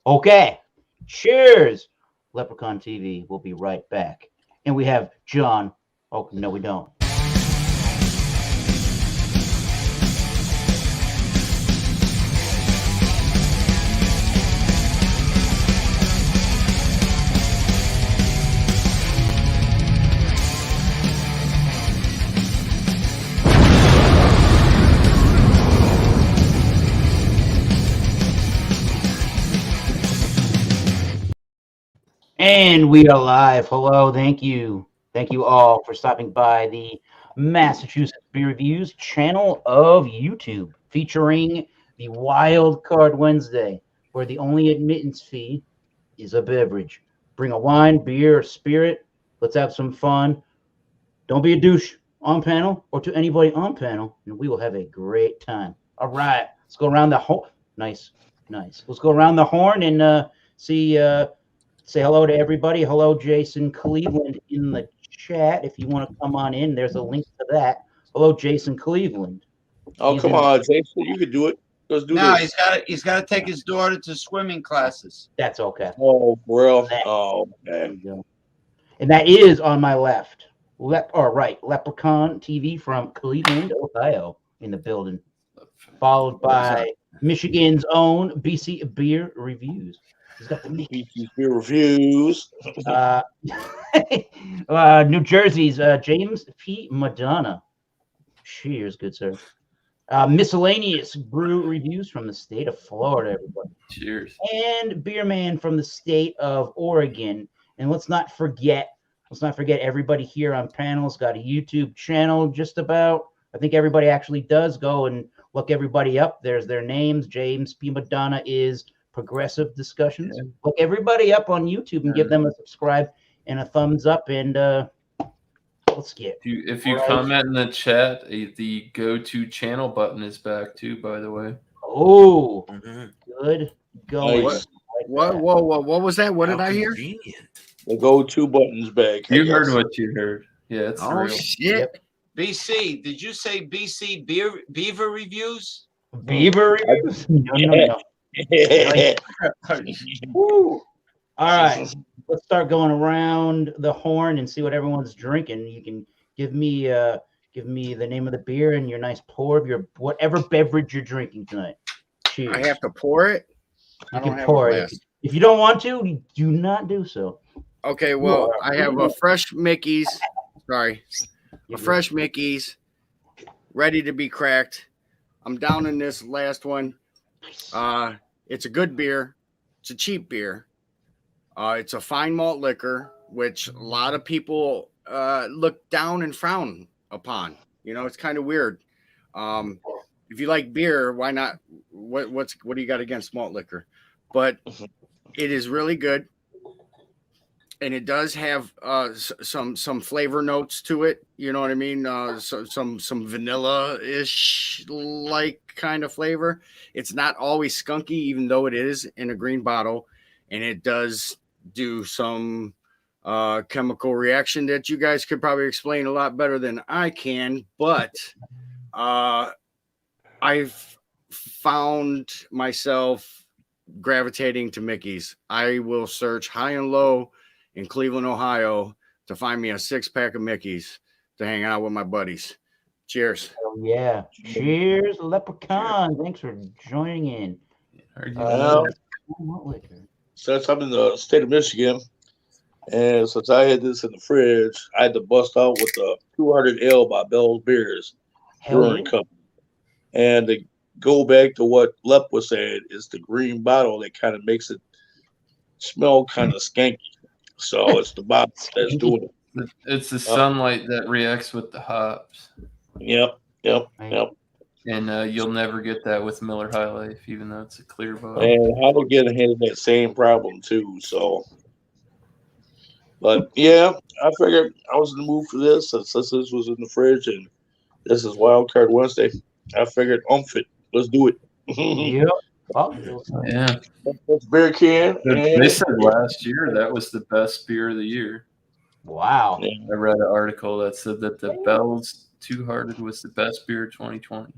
Okay. Cheers. Leprechaun TV. We'll be right back. And we have John. Oh, no, we don't. And we are live. Hello, thank you. Thank you all for stopping by the Massachusetts Beer Reviews channel of YouTube, featuring the Wild Card Wednesday, where the only admittance fee is a beverage. Bring a wine, beer, or spirit. Let's have some fun. Don't be a douche on panel or to anybody on panel, and we will have a great time. All right, let's go around the horn. Nice. Let's go around the horn and see. Say hello to everybody. Hello, Jason Cleveland in the chat. If you want to come on in, there's a link to that. Hello, Jason Cleveland. Oh, come on, Jason. You can do it. Let's do No, this. he's got to take his daughter to swimming classes. That's okay. Oh, real. Oh, man. And that is on my left. Leprechaun TV from Cleveland, Ohio, in the building. Followed by Michigan's own BC Beer Reviews. He's got the BC Beer Reviews. New Jersey's James P. Madonna. Cheers, good sir. Miscellaneous Brew Reviews from the state of Florida, everybody. Cheers. And Beer Man from the state of Oregon. And let's not forget everybody here on panel's got a YouTube channel. Just about, I think everybody actually does. Go and look everybody up. There's their names. James P. Madonna is Progressive Discussions. Look everybody up on YouTube and give them a subscribe and a thumbs up. And let's get. If you comment in the chat, the go-to channel button is back too. By the way. Oh, good going. Nice. What was that? What did I hear? The go-to button's back. You heard what you heard. Yeah, it's real. Shit. Yep. BC, did you say BC Beaver Reviews? Beaver Reviews? No. Woo. All right, let's start going around the horn and see what everyone's drinking. You can give me the name of the beer and your nice pour of your whatever beverage you're drinking tonight. Cheers. I have to pour it. You can pour it. If you don't want to, do not do so. Okay, well, I have a fresh Mickey's. Sorry, a fresh Mickey's, ready to be cracked. I'm down in this last one. It's a good beer. It's a cheap beer. It's a fine malt liquor, which a lot of people look down and frown upon. You know, it's kind of weird. If you like beer, why not? What do you got against malt liquor? But it is really good, and it does have some flavor notes to it. You know what I mean? Some vanilla-ish like kind of flavor. It's not always skunky, even though it is in a green bottle, and it does do some chemical reaction that you guys could probably explain a lot better than I can. But I've found myself gravitating to Mickey's. I will search high and low in Cleveland, Ohio to find me a 6-pack of Mickey's to hang out with my buddies. Cheers. Oh, yeah. Cheers, Leprechaun. Thanks for joining in. Since I'm in the state of Michigan, and since I had this in the fridge, I had to bust out with the 200L by Bell's Beers Brewing Company. And to go back to what Lep was saying, is the green bottle that kind of makes it smell kind of skanky. So it's the bottle that's doing it. It's the sunlight that reacts with the hops. Yep. And you'll never get that with Miller High Life, even though it's a clear bottle. And I would get ahead of that same problem too. So, but yeah, I figured I was in the mood for this since this was in the fridge and this is Wild Card Wednesday. I figured, it. Let's do it. Yep. Yeah. That's beer can. They said last year that was the best beer of the year. Wow. I read an article that said that the Bell's Two Hearted was the best beer of 2020.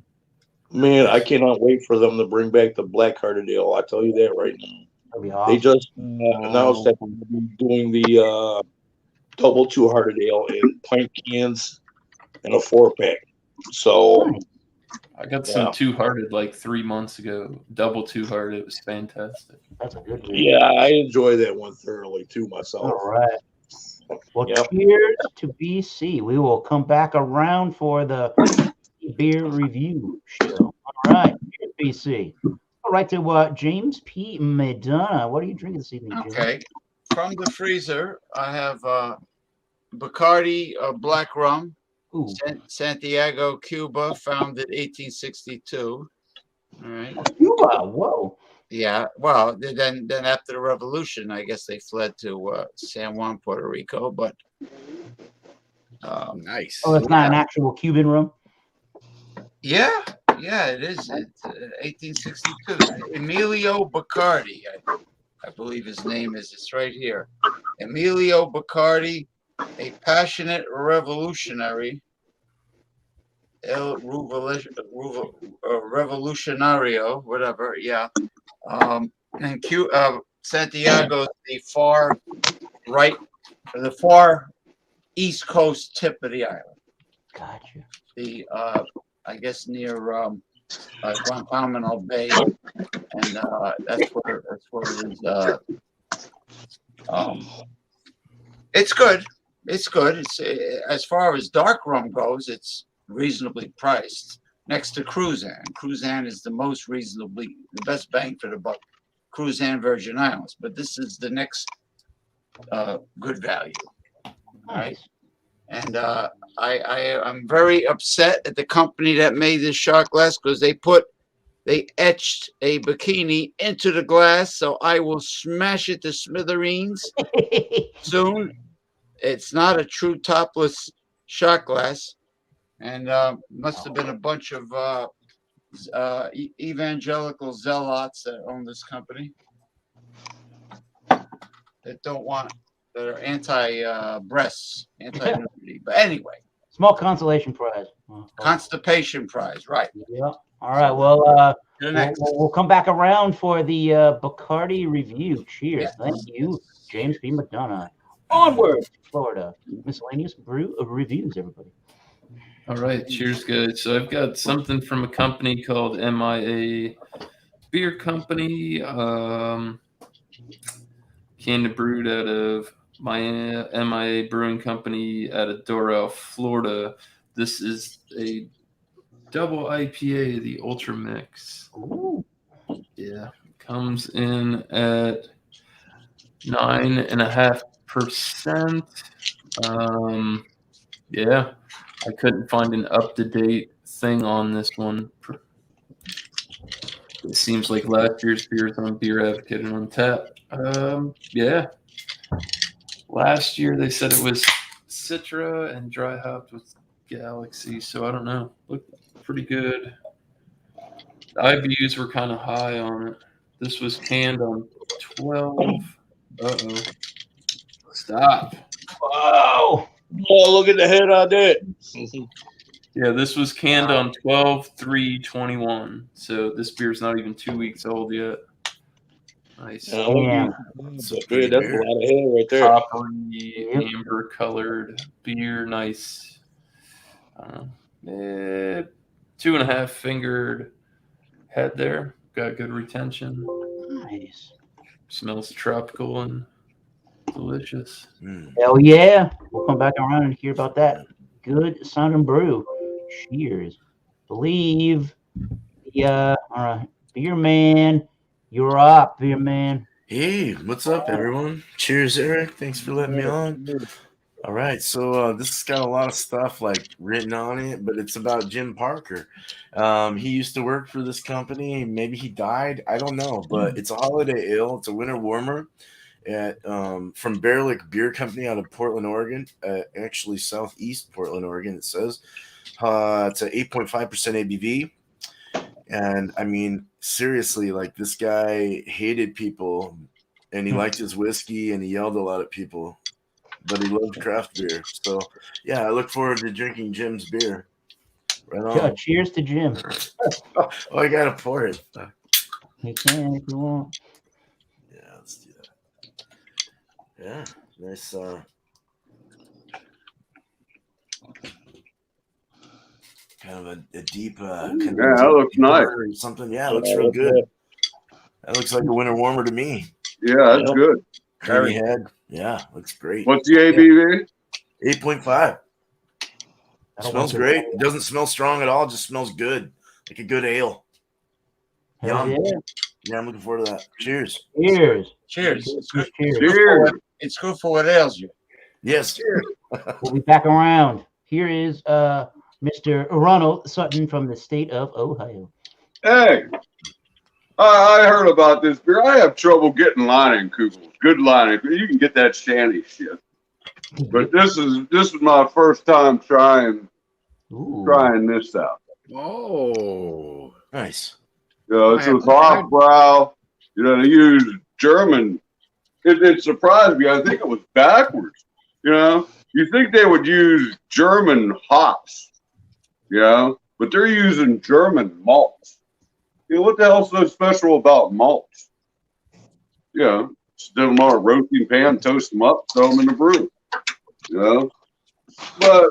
Man, I cannot wait for them to bring back the Black Hearted Ale. I tell you that right now. That'd be They awesome. just announced that they're gonna be doing the double 200 ale in pint cans and a 4-pack. So Nice. I got Yeah. some Two Hearted like 3 months ago. Double Two Hearted. It was fantastic. That's a good beer. yeah, I enjoy that one thoroughly too myself. All right. Well, Yep. cheers to BC. We will come back around for the beer review show. All right. Cheers, BC. All right to James P. Madonna. What are you drinking this evening, James? Okay. From the freezer, I have Bacardi Black Rum, Ooh. Santiago, Cuba, founded 1862. All right. Cuba. Whoa. Yeah. Well, then after the revolution, I guess they fled to San Juan, Puerto Rico. But Nice. Oh, it's not an actual Cuban rum? yeah, it is. It's 1862. Emilio Bacardi, I believe his name is. It's right here. Emilio Bacardi, a passionate revolutionary. Revolutionario, whatever, yeah. And Santiago's the far right, the far east coast tip of the island. Gotcha. The I guess near Guantanamo Bay, and that's where it is. It's good. It's good. It's as far as dark rum goes, it's reasonably priced next to Cruzan. Cruzan is the best bang for the buck. Cruzan Virgin Islands, but this is the next good value. All right. And I'm very upset at the company that made this shot glass because they etched a bikini into the glass, so I will smash it to smithereens soon. It's not a true topless shot glass, and must have been a bunch of evangelical zealots that own this company that are anti-breasts, anti-nudity. But anyway, Small consolation prize. constipation prize, right? Yeah. All right. Well, You're next. we'll come back around for the Bacardi review. Cheers. Yes. Thank you, James P. McDonough. Onward to Florida. Miscellaneous brew reviews, everybody. All right, cheers, guys. So I've got something from a company called MIA Beer Company, canned and brewed out of MIA Brewing Company out of Doral, Florida. This is a double IPA, the Ultramix. Ooh. Yeah, comes in at 9.5%. Yeah, I couldn't find an up-to-date thing on this one. It seems like last year's beers on Beer Advocate and on tap. Yeah. Last year they said it was Citra and dry hopped with Galaxy, so I don't know. Looked pretty good. The IBUs were kind of high on it. This was canned on 12. Uh-oh. Stop. Whoa. Oh, look at the head on that. Yeah, this was canned on 12/3/21. So this beer's not even 2 weeks old yet. Nice. Damn. That's a lot of head right there. Coppery, amber colored beer. Nice. 2.5 fingered head there. Got good retention. Nice. Smells tropical and delicious. Hell yeah. We'll come back around and hear about that. Good sounding brew. Cheers. Believe. Yeah. All right. Beer man. You're up, beer man. Hey, what's up, everyone? Cheers, Eric. Thanks for letting me on. All right, so this has got a lot of stuff like written on it, but it's about Jim Parker. He used to work for this company. Maybe he died. I don't know, but it's a holiday ale. It's a winter warmer from Barrelick Beer Company out of Portland, Oregon. Actually, southeast Portland, Oregon, it says. It's an 8.5% ABV. And I mean, seriously, like this guy hated people and he liked his whiskey and he yelled a lot at people, but he loved craft beer. So yeah, I look forward to drinking Jim's beer. Right on. Yeah, cheers to Jim. Oh, I gotta pour it. You can if you want. Yeah. let's do that. Yeah, nice. Kind of a deep. Kind Yeah, that looks nice. or something. Yeah, it looks real good. That looks like a winter warmer to me. Yeah, that's good. Creamy head. Yeah, looks great. What's the ABV? 8.5. That'll Smells work great. It doesn't smell strong at all. Just smells good, like a good ale. Hell Yum. yeah. Yeah, I'm looking forward to that. Cheers. Cheers. Cheers. It's good. Cheers. Cheers. It's good for what ails you. Yes. We'll be back around. Here is Mr. Ronald Sutton from the state of Ohio. Hey, I heard about this beer. I have trouble getting Leinenkugels. Good Leinenkugels. You can get that shanty shit. But this is my first time trying this out. Oh, Nice. You know, it's a Hofbrau. You know, they use German. It surprised me. I think it was backwards. You know, you think they would use German hops, you know, but they're using German malts. You know, what the hell's so special about malts? You know, stick them on a roasting pan, toast them up, throw them in the brew. You know, but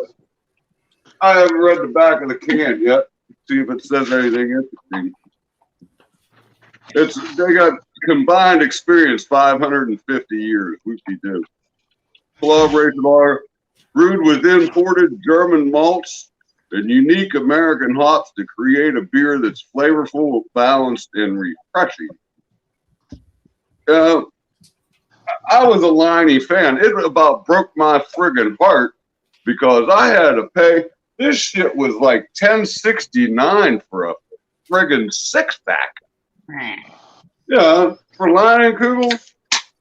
I haven't read the back of the can yet. See if it says anything interesting. They got combined experience 550 years. Whoopie-doo. Collaboration are brewed with imported German malts and unique American hops to create a beer that's flavorful, balanced, and refreshing. I was a Liney fan. It about broke my friggin' heart because I had to pay. This shit was like $10.69 for a friggin' six-pack. Yeah, for Leinenkugel,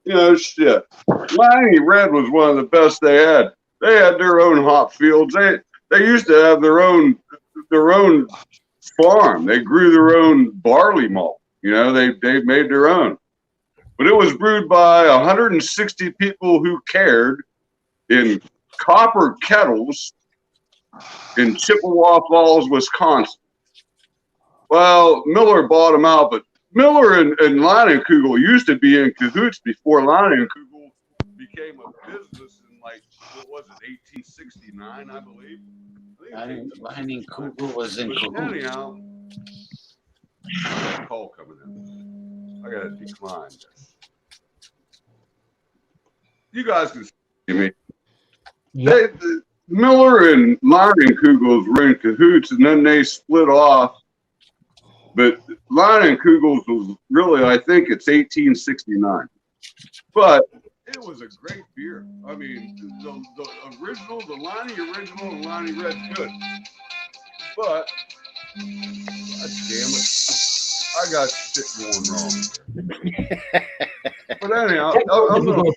you know, shit. Liney Red was one of the best they had. They had their own hop fields. They used to have their own farm. They grew their own barley malt. You know, they made their own. But it was brewed by 160 people who cared in copper kettles in Chippewa Falls, Wisconsin. Well, Miller bought them out, but Miller and Leinenkugel used to be in cahoots before Leinenkugel became a business in, like, what was it, 1869, I believe? Leinenkugel was in cahoots. Anyhow, I got a call coming in. I got to decline this. You guys can see me. Yep. Miller and Leinenkugels were in cahoots, and then they split off. But Leinenkugels was really, I think it's 1869. But it was a great beer. I mean, the original, the Liney original, and Liney Red's good. But, God damn it, I got shit going wrong here. But anyhow, I'm going to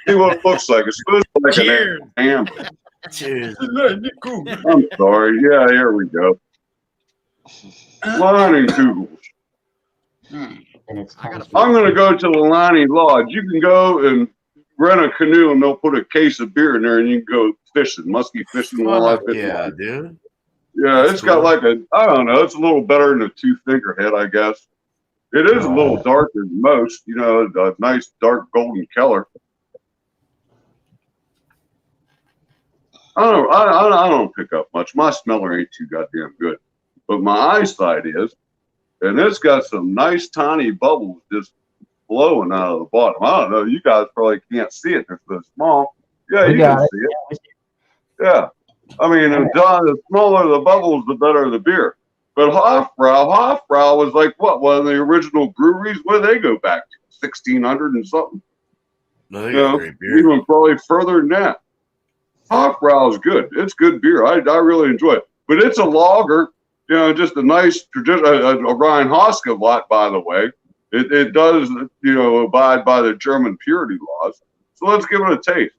see what it looks like. It's supposed to look like an amber. Cheers. I'm sorry. Yeah, here we go. Leinenkugels. I'm going to go to the Liney Lodge. You can go and rent a canoe, and they'll put a case of beer in there, and you can go fishing, musky fishing. Yeah, dude. Yeah, That's it's got cool. like I don't know, it's a little better than a two-finger head, I guess. It is a little darker than most, you know, a nice dark golden color. I don't pick up much. My smeller ain't too goddamn good. But my eyesight is, and it's got some nice tiny bubbles just blowing out of the bottom. I don't know. You guys probably can't see it. They're so small. Yeah, you can see it. Yeah. I mean, the smaller the bubbles, the better the beer. But Hofbrau was like, what, one of the original breweries? Where do they go back to? 1600 and something. No, they got great beer. Even probably further than that. Hofbrau is good. It's good beer. I really enjoy it. But it's a lager, you know, just a nice tradition. A Rheinhaske lot, by the way. It does, you know, abide by the German purity laws. So let's give it a taste.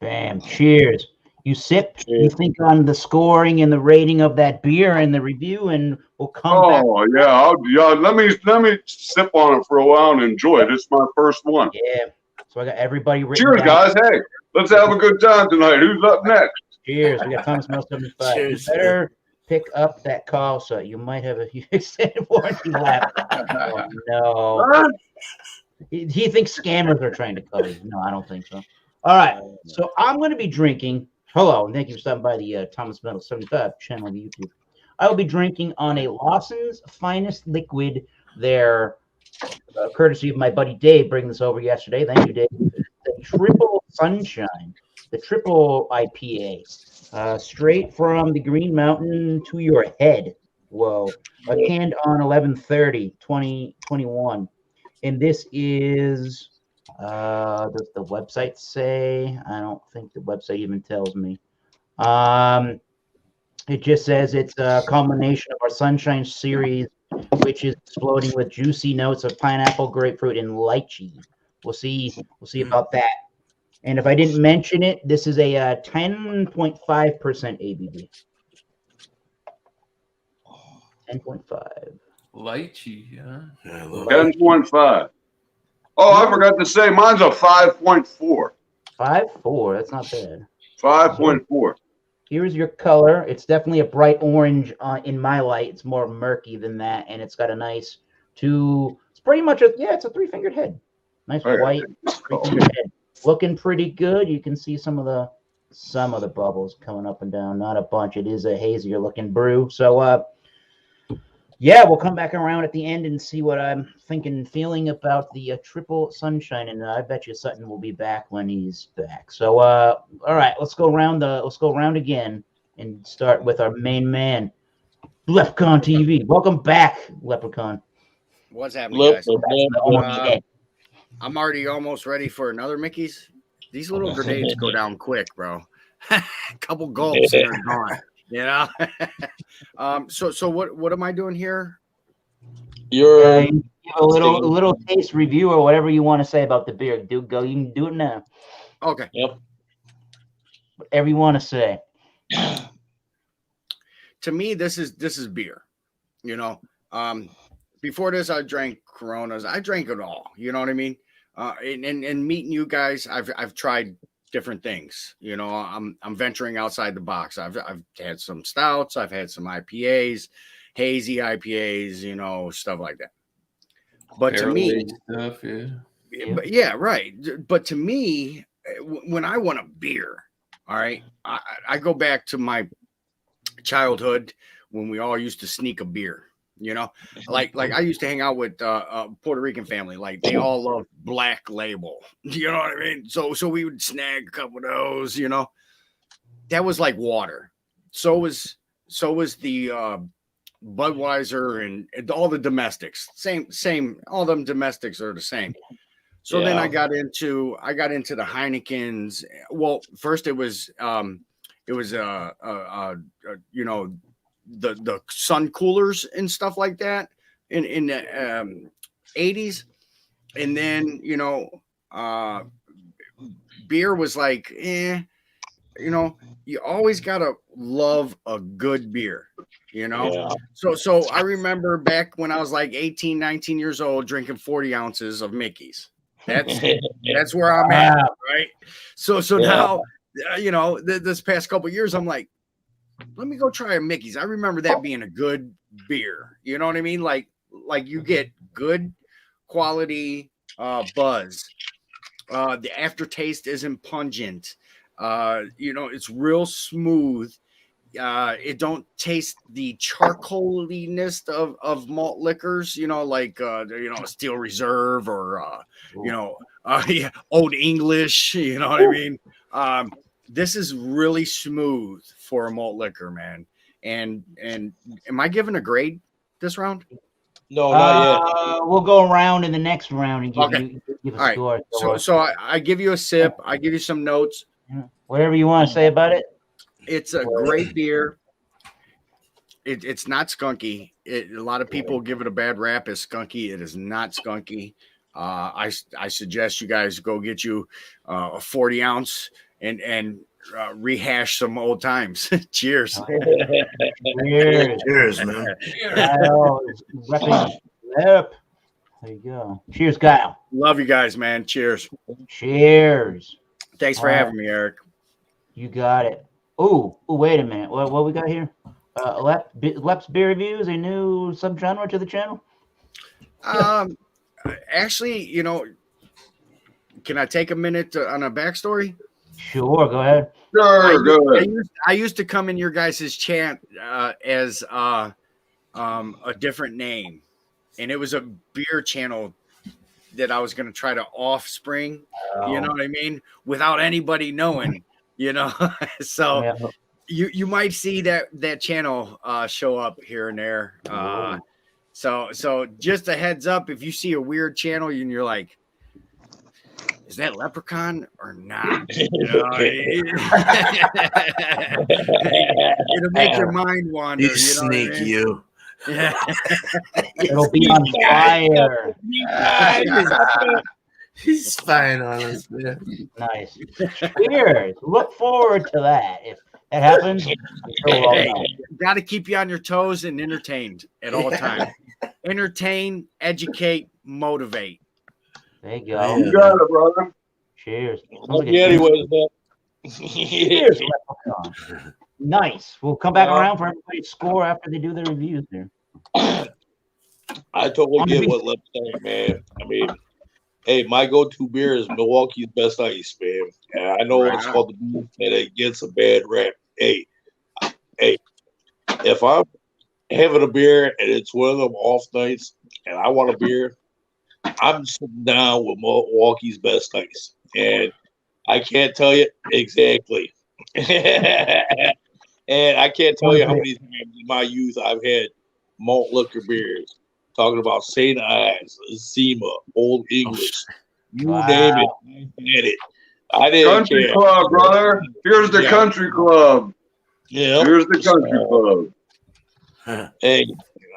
Bam. Cheers. You sip, you think on the scoring and the rating of that beer and the review, and we'll come back. Oh, yeah. Let me sip on it for a while and enjoy it. It's my first one. Yeah. So I got everybody written Cheers, down. guys. Hey, let's have a good time tonight. Who's up next? Cheers. We got Thomas Mill 75. Cheers. You better pick up that call, so you might have a extended warranty left. Oh, no. Huh? He thinks scammers are trying to cover you. No, I don't think so. All right, so I'm going to be drinking. Hello, and thank you for stopping by the Thomas Metal 75 channel on YouTube. I will be drinking on a Lawson's Finest Liquid. Their courtesy of my buddy Dave, bringing this over yesterday. Thank you, Dave. The Triple Sunshine, the Triple IPA, straight from the Green Mountain to your head. Whoa, canned on 11/30/2021, and this is. Does the website say? I don't think the website even tells me. It just says it's a combination of our Sunshine series, which is exploding with juicy notes of pineapple, grapefruit, and lychee. We'll see about that. And if I didn't mention it, this is a 10.5% ABV. 10.5. Lychee, huh? 10.5. Oh, I forgot to say, mine's a 5.4. 5.4. That's not bad. 5.4. Here's your color. It's definitely a bright orange in my light. It's more murky than that, and it's got a nice two. It's pretty much it's a three-fingered head. Nice white three-fingered head. Looking pretty good. You can see some of the bubbles coming up and down. Not a bunch. It is a hazier looking brew. So we'll come back around at the end and see what I'm thinking and feeling about the Triple Sunshine, and I bet you Sutton will be back when he's back. So, all right, let's go around again and start with our main man, Leprechaun TV. Welcome back, Leprechaun. What's happening, guys? Almost I'm already almost ready for another Mickey's. These little grenades go down quick, bro. Couple gulps and they're gone. You know. So what am I doing here? You're give a little taste review or whatever you want to say about the beer. You can do it now. Okay. Yep. Whatever you want to say. To me, this is beer. You know, before this, I drank Coronas. I drank it all. You know what I mean? And meeting you guys, I've tried different things. You know, I'm venturing outside the box. I've had some stouts. I've had some IPAs, hazy IPAs. You know, stuff like that. But to me, stuff, right. But to me, when I want a beer, all right, I go back to my childhood when we all used to sneak a beer. You know, like I used to hang out with a Puerto Rican family. Like they all love Black Label. You know what I mean? So we would snag a couple of those. You know, that was like water. So was the Budweiser and all the domestics. Same. All them domestics are the same. So then I got into the Heinekens. Well, first it was you know, the sun coolers and stuff like that in the 80s, and then you know beer was like you know, you always gotta love a good beer, you know. So I remember back when I was like 18 19 years old drinking 40 ounces of Mickey's. That's where I'm at, right? So now you know, this past couple of years I'm like, let me go try a Mickey's. I remember that being a good beer. You know what I mean? Like you get good quality buzz. The aftertaste isn't pungent. You know, it's real smooth. It don't taste the charcoaliness of malt liquors, you know, like you know, Steel Reserve or you know, Old English, you know what I mean? This is really smooth for a malt liquor, man. And am I giving a grade this round? No, not yet. We'll go around in the next round and give a score. So I give you a sip. I give you some notes. Whatever you want to say about it. It's a great beer. It's not skunky. A lot of people give it a bad rap as skunky. It is not skunky. I suggest you guys go get you a 40 ounce and rehash some old times. Cheers. Cheers, man. There you go. Cheers, Kyle. Love you guys, man. Cheers. Cheers. Thanks for having me, Eric. You got it. Oh, wait a minute. What we got here? Lep's Beer Reviews, a new subgenre to the channel? actually, can I take a minute on a backstory? Sure, go ahead. Sure, go ahead. I used to come in your guys' chant as a different name, and it was a beer channel that I was going to try to offspring. You know what I mean? Without anybody knowing. So Yeah. you might see that channel show up here and there. So just a heads up, if you see a weird channel and you're like, is that Leprechaun or not? It'll make your mind wander. You sneak, what I mean? you. Yeah. It'll be on fire. He's spying on us, man. Nice. Cheers. Look forward to that. If that happens, Hey, got to keep you on your toes and entertained at all times. Entertain, educate, motivate. there you go. You got it, brother. Cheers. Sounds Love like a you anyways, man. cheers, Leprechaun. Nice. We'll come back around for everybody's score after they do their reviews there. I totally get what Lep's saying, man. I mean, hey, my go-to beer is Milwaukee's Best Ice, man. And I know it's called the beer, and it gets a bad rap. Hey, if I'm having a beer and it's one of them off nights and I want a beer, I'm sitting down with Milwaukee's Best Ice. And I can't tell you exactly. And I can't tell you how many times in my youth I've had malt liquor beers. Talking about St. Ives, Zima, Old English. You name it. I had it. I didn't Country care. club, brother. Here's the country club. Yeah. Here's the country club. Hey,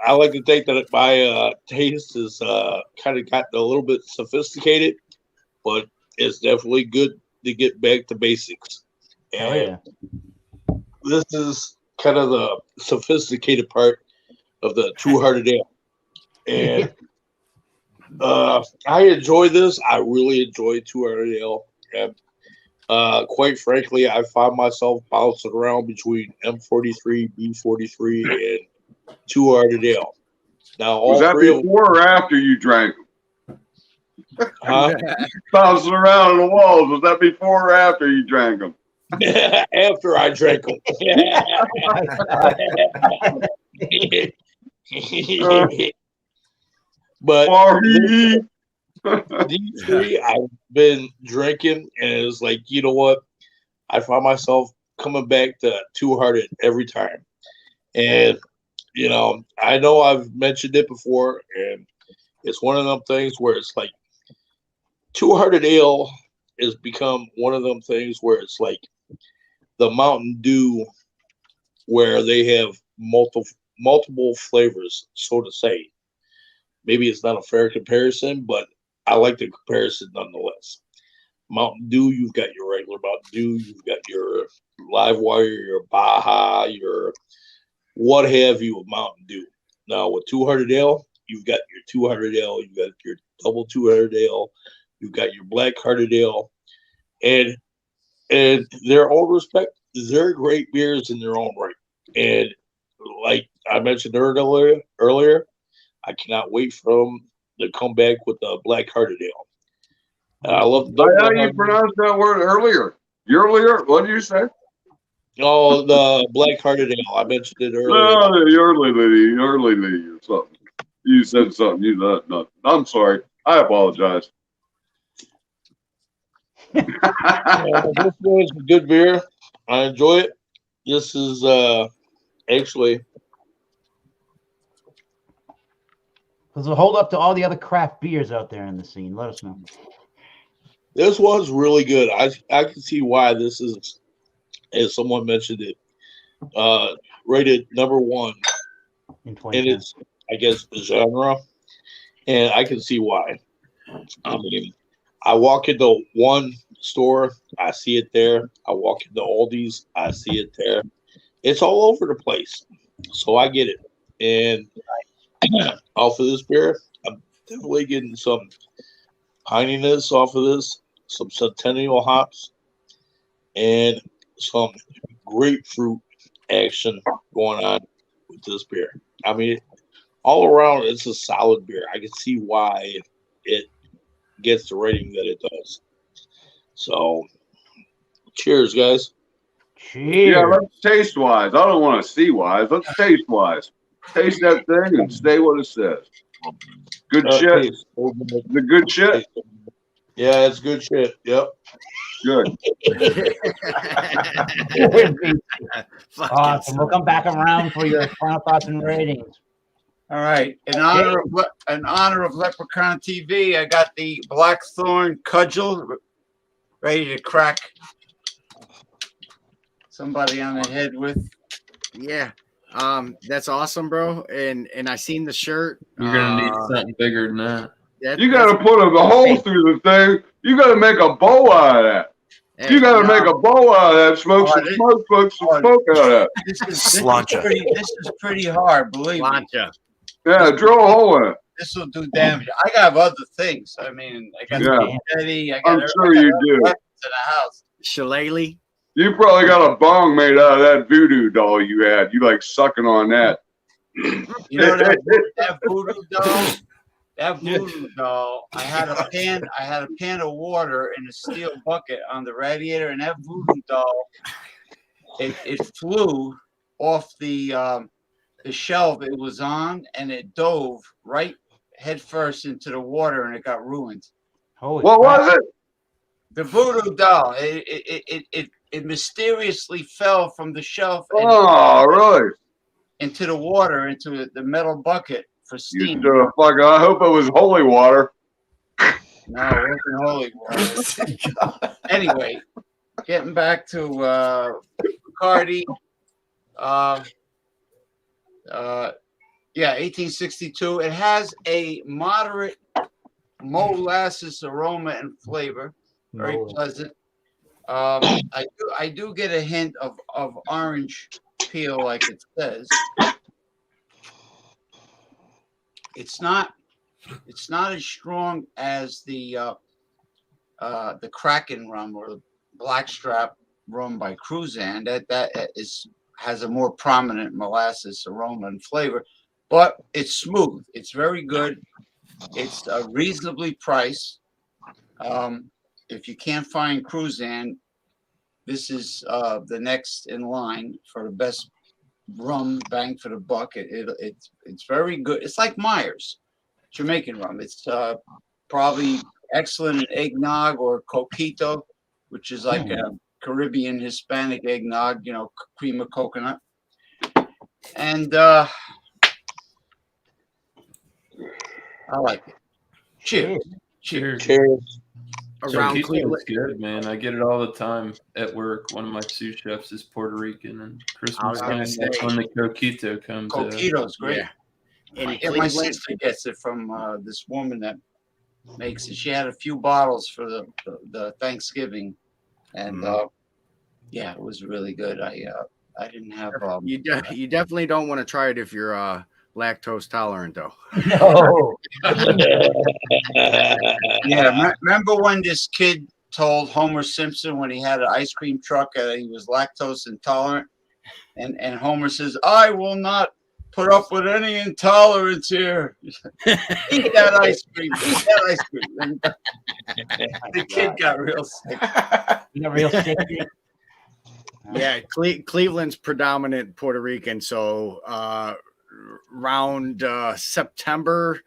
I like to think that my taste is kind of gotten a little bit sophisticated, but it's definitely good to get back to basics. And this is kind of the sophisticated part of the Two-Hearted Ale. And I enjoy this. I really enjoy Two-Hearted Ale. And, quite frankly, I find myself bouncing around between M43, B43, and Two-Hearted Ale. Now, Was that before or after you drank them? Bouncing around on the walls. Was that before or after you drank them? After I drank them. But these three I've been drinking, and it's like, you know what? I find myself coming back to Two-Hearted every time. And, I know I've mentioned it before, and it's one of them things where it's like Two-Hearted Ale has become one of them things where it's like the Mountain Dew, where they have multiple flavors, so to say. Maybe it's not a fair comparison, but I like the comparison nonetheless. Mountain Dew, you've got your regular Mountain Dew, you've got your Live Wire, your Baja, your what have you of Mountain Dew. Now with Two-Hearted Ale, you've got your Two-Hearted Ale, you've got your double Two-Hearted Ale, you've got your Black-Hearted Ale, and their own respect, they're great beers in their own right. And like I mentioned earlier, I cannot wait for them to come back with the Black-Hearted Ale. And I love how you pronounce that word earlier. Earlier? What did you say? Oh, the Black-Hearted Ale. I mentioned it earlier. No, the early lady or something. You said something. You said nothing. I'm sorry. I apologize. This is a good beer. I enjoy it. This is actually. Does it hold up to all the other craft beers out there in the scene? Let us know. This one's really good. I can see why this is, as someone mentioned it, rated number one in its, I guess, genre. And I can see why. I mean, I walk into one store, I see it there. I walk into Aldi's, I see it there. It's all over the place. So I get it. And off of this beer, I'm definitely getting some pininess off of this, some Centennial hops, and some grapefruit action going on with this beer. I mean, all around, it's a solid beer. I can see why it gets the rating that it does. So, cheers, guys. Cheers. Yeah, let's taste wise. I don't want to see wise. Let's taste wise. Taste that thing and say what it says. Good shit. Taste. The good shit. Yeah, it's good shit. Yep. Good. Awesome. We'll come back around for your final thoughts and ratings. All right. In honor of Leprechaun TV, I got the Blackthorn Cudgel ready to crack somebody on the head with. Yeah. That's awesome, bro. And I seen the shirt. You're gonna need something bigger than that. You got to put a hole through the thing. You got to make a bow out of that. Hey, You got to make a bow out of that. Smoke some smoke, smoke some smoke out of that. This is pretty hard, believe me. Slancha. Yeah, drill a hole in it. This will do damage. I got other things. I mean, I got spaghetti. I got I'm sure you do. weapons in the house. Shillelagh. You probably got a bong made out of that voodoo doll you had. You like sucking on that. You know that voodoo doll? That voodoo doll, I had a pan of water in a steel bucket on the radiator, and that voodoo doll, it flew off the shelf it was on, and it dove right head first into the water, and it got ruined. Holy What was it? The voodoo doll, it mysteriously fell from the shelf Really? into the water, into the metal bucket for steam. I hope it was holy water. No, it wasn't holy water. Anyway, getting back to Bacardi. 1862. It has a moderate molasses aroma and flavor. Very pleasant. I do get a hint of orange peel, like it says. It's not as strong as the Kraken rum or the Blackstrap rum by Cruzan. That has a more prominent molasses aroma and flavor, but it's smooth. It's very good. It's reasonably priced. If you can't find Cruzan, this is the next in line for the best rum bang for the buck. It's very good. It's like Myers Jamaican rum. It's probably excellent in eggnog or coquito, which is like a Caribbean Hispanic eggnog, cream of coconut. And I like it. Cheers. Cheers. Around Cleveland, good, man. I get it all the time at work. One of my sous chefs is Puerto Rican, and Christmas time, that's when the coquito comes. Coquito's great. Yeah. And my sister gets it from this woman that makes it. She had a few bottles for the Thanksgiving, and it was really good. I didn't have. You definitely don't want to try it if you're lactose tolerant, though. No. Yeah, remember when this kid told Homer Simpson when he had an ice cream truck that he was lactose intolerant, and Homer says, "I will not put up with any intolerance here. Eat that ice cream. Eat that ice cream." And the kid got real sick. You got real sick. Yeah, Cleveland's predominant Puerto Rican, so around September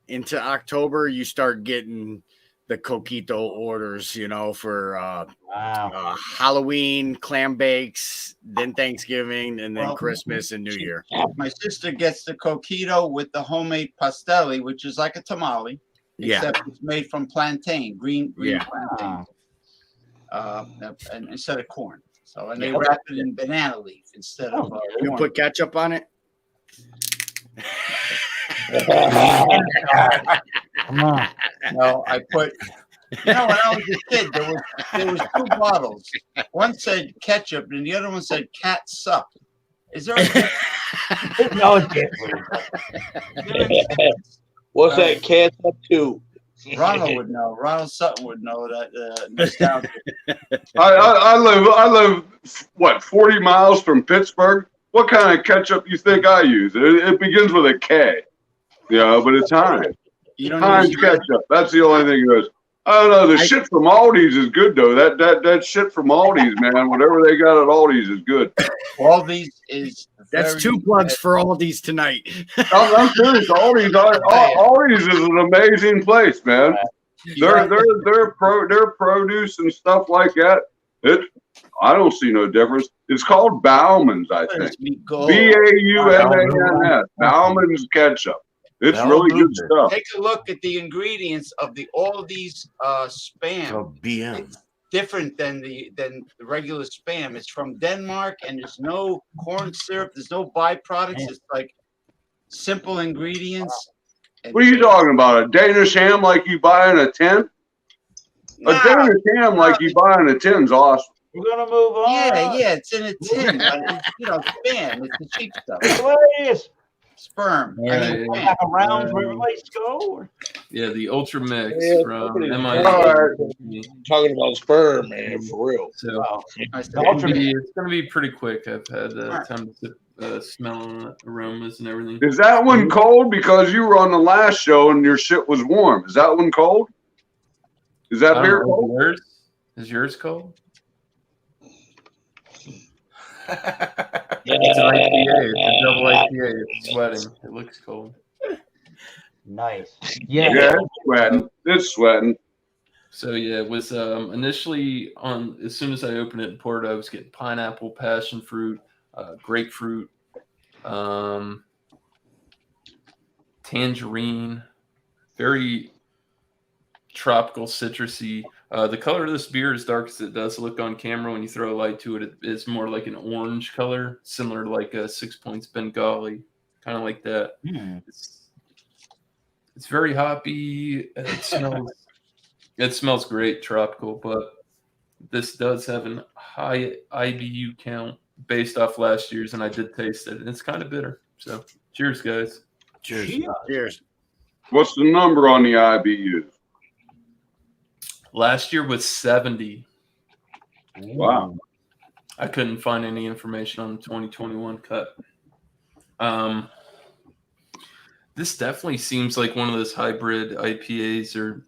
into October, you start getting the coquito orders, for Halloween, clam bakes, then Thanksgiving, and then Christmas and New Year. My sister gets the coquito with the homemade pastelli, which is like a tamale, except it's made from plantain, green plantain, and instead of corn. So, and they wrap it in banana leaf instead of you corn. put ketchup on it? Come on. No, I put. When I was a kid, there was two bottles. One said ketchup, and the other one said cat sup. Is there a difference? No difference. What's that cat up to? Ronald would know. Ronald Sutton would know that nostalgia. I live what 40 miles from Pittsburgh. What kind of ketchup you think I use? It begins with a K. Yeah, but it's Heinz. You don't Heinz use ketchup. That's the only thing that is. I don't know. The shit from Aldi's is good though. That shit from Aldi's, man. Whatever they got at Aldi's is good. Aldi's is That's very, 2 plugs for all these tonight. I'm serious. Aldi's is an amazing place, man. Their produce and stuff like that. I don't see no difference. It's called Bauman's, I think. Bauman's. Bauman's ketchup. It's really good stuff. Take a look at the ingredients of the Aldi's spam. Oh, BM. It's different than the regular spam. It's from Denmark, and there's no corn syrup. There's no byproducts. It's like simple ingredients. What are you talking about? A Danish ham like you buy in a tin? A Danish ham like you buy in a tin's awesome. We're gonna move on. Yeah, it's in a tin. But it's, spam. It's the cheap stuff. Hilarious. Sperm. Back around where everybody's go. Yeah, the Ultramix from MIT. Talking about sperm, man, for real. So it's gonna be pretty quick. I've had time to smell aromas and everything. Is that one cold? Because you were on the last show and your shit was warm. Is that one cold? Is that beer cold? Is yours cold? It's an IPA. It's a double IPA. It's sweating. It looks cold. Nice. Yeah, it's sweating. It's sweating. So yeah, it was initially on. As soon as I opened it and poured it, I was getting pineapple, passion fruit, grapefruit, tangerine, very tropical, citrusy. The color of this beer is dark as it does look on camera. When you throw a light to it, it's more like an orange color, similar to like a 6 Points Bengali, kind of like that. It's very hoppy. It smells great, tropical, but this does have a high IBU count based off last year's, and I did taste it, and it's kind of bitter. So, cheers, guys. Cheers. What's the number on the IBUs? Last year was 70. Wow. I couldn't find any information on the 2021 cut. This definitely seems like one of those hybrid IPAs, or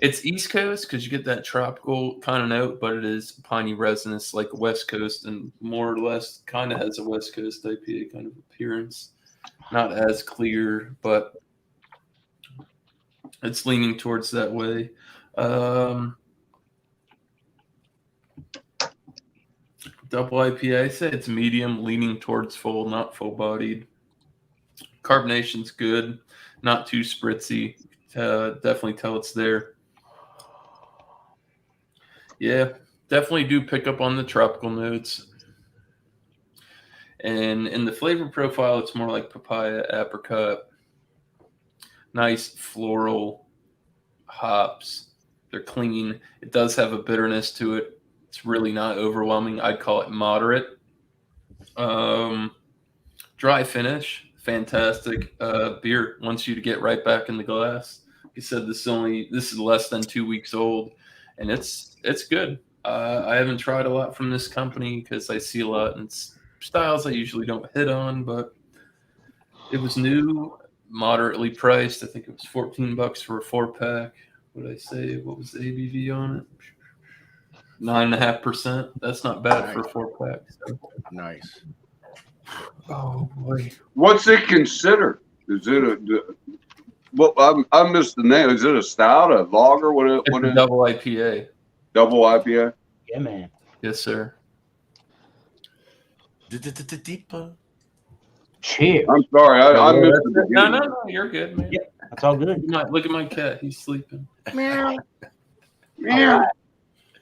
it's East Coast because you get that tropical kind of note, but it is piney resinous like West Coast, and more or less kind of has a West Coast IPA kind of appearance. Not as clear, but it's leaning towards that way. Double IPA, I say it's medium, leaning towards full, not full bodied. Carbonation's good, not too spritzy. Definitely tell it's there. Yeah, definitely do pick up on the tropical notes. And in the flavor profile, it's more like papaya, apricot, nice floral hops. They're clean. It does have a bitterness to it. It's really not overwhelming. I'd call it moderate. Dry finish, fantastic. Beer wants you to get right back in the glass. Like I said, this is less than 2 weeks old, and it's good. I haven't tried a lot from this company because I see a lot in styles I usually don't hit on, but it was new, moderately priced. I think it was $14 for a 4-pack. What did I say? What was the ABV on it? 9.5%. That's not bad for a 4-pack. So. Nice. Oh boy. What's it considered? Is it I missed the name. Is it a stout, a lager? What is double IPA? Double IPA. Yeah, man. Yes, sir. Cheers. I'm sorry, I missed it. No, you're good, man. Yeah, that's all good. Look at my cat. He's sleeping. Meow. Meow.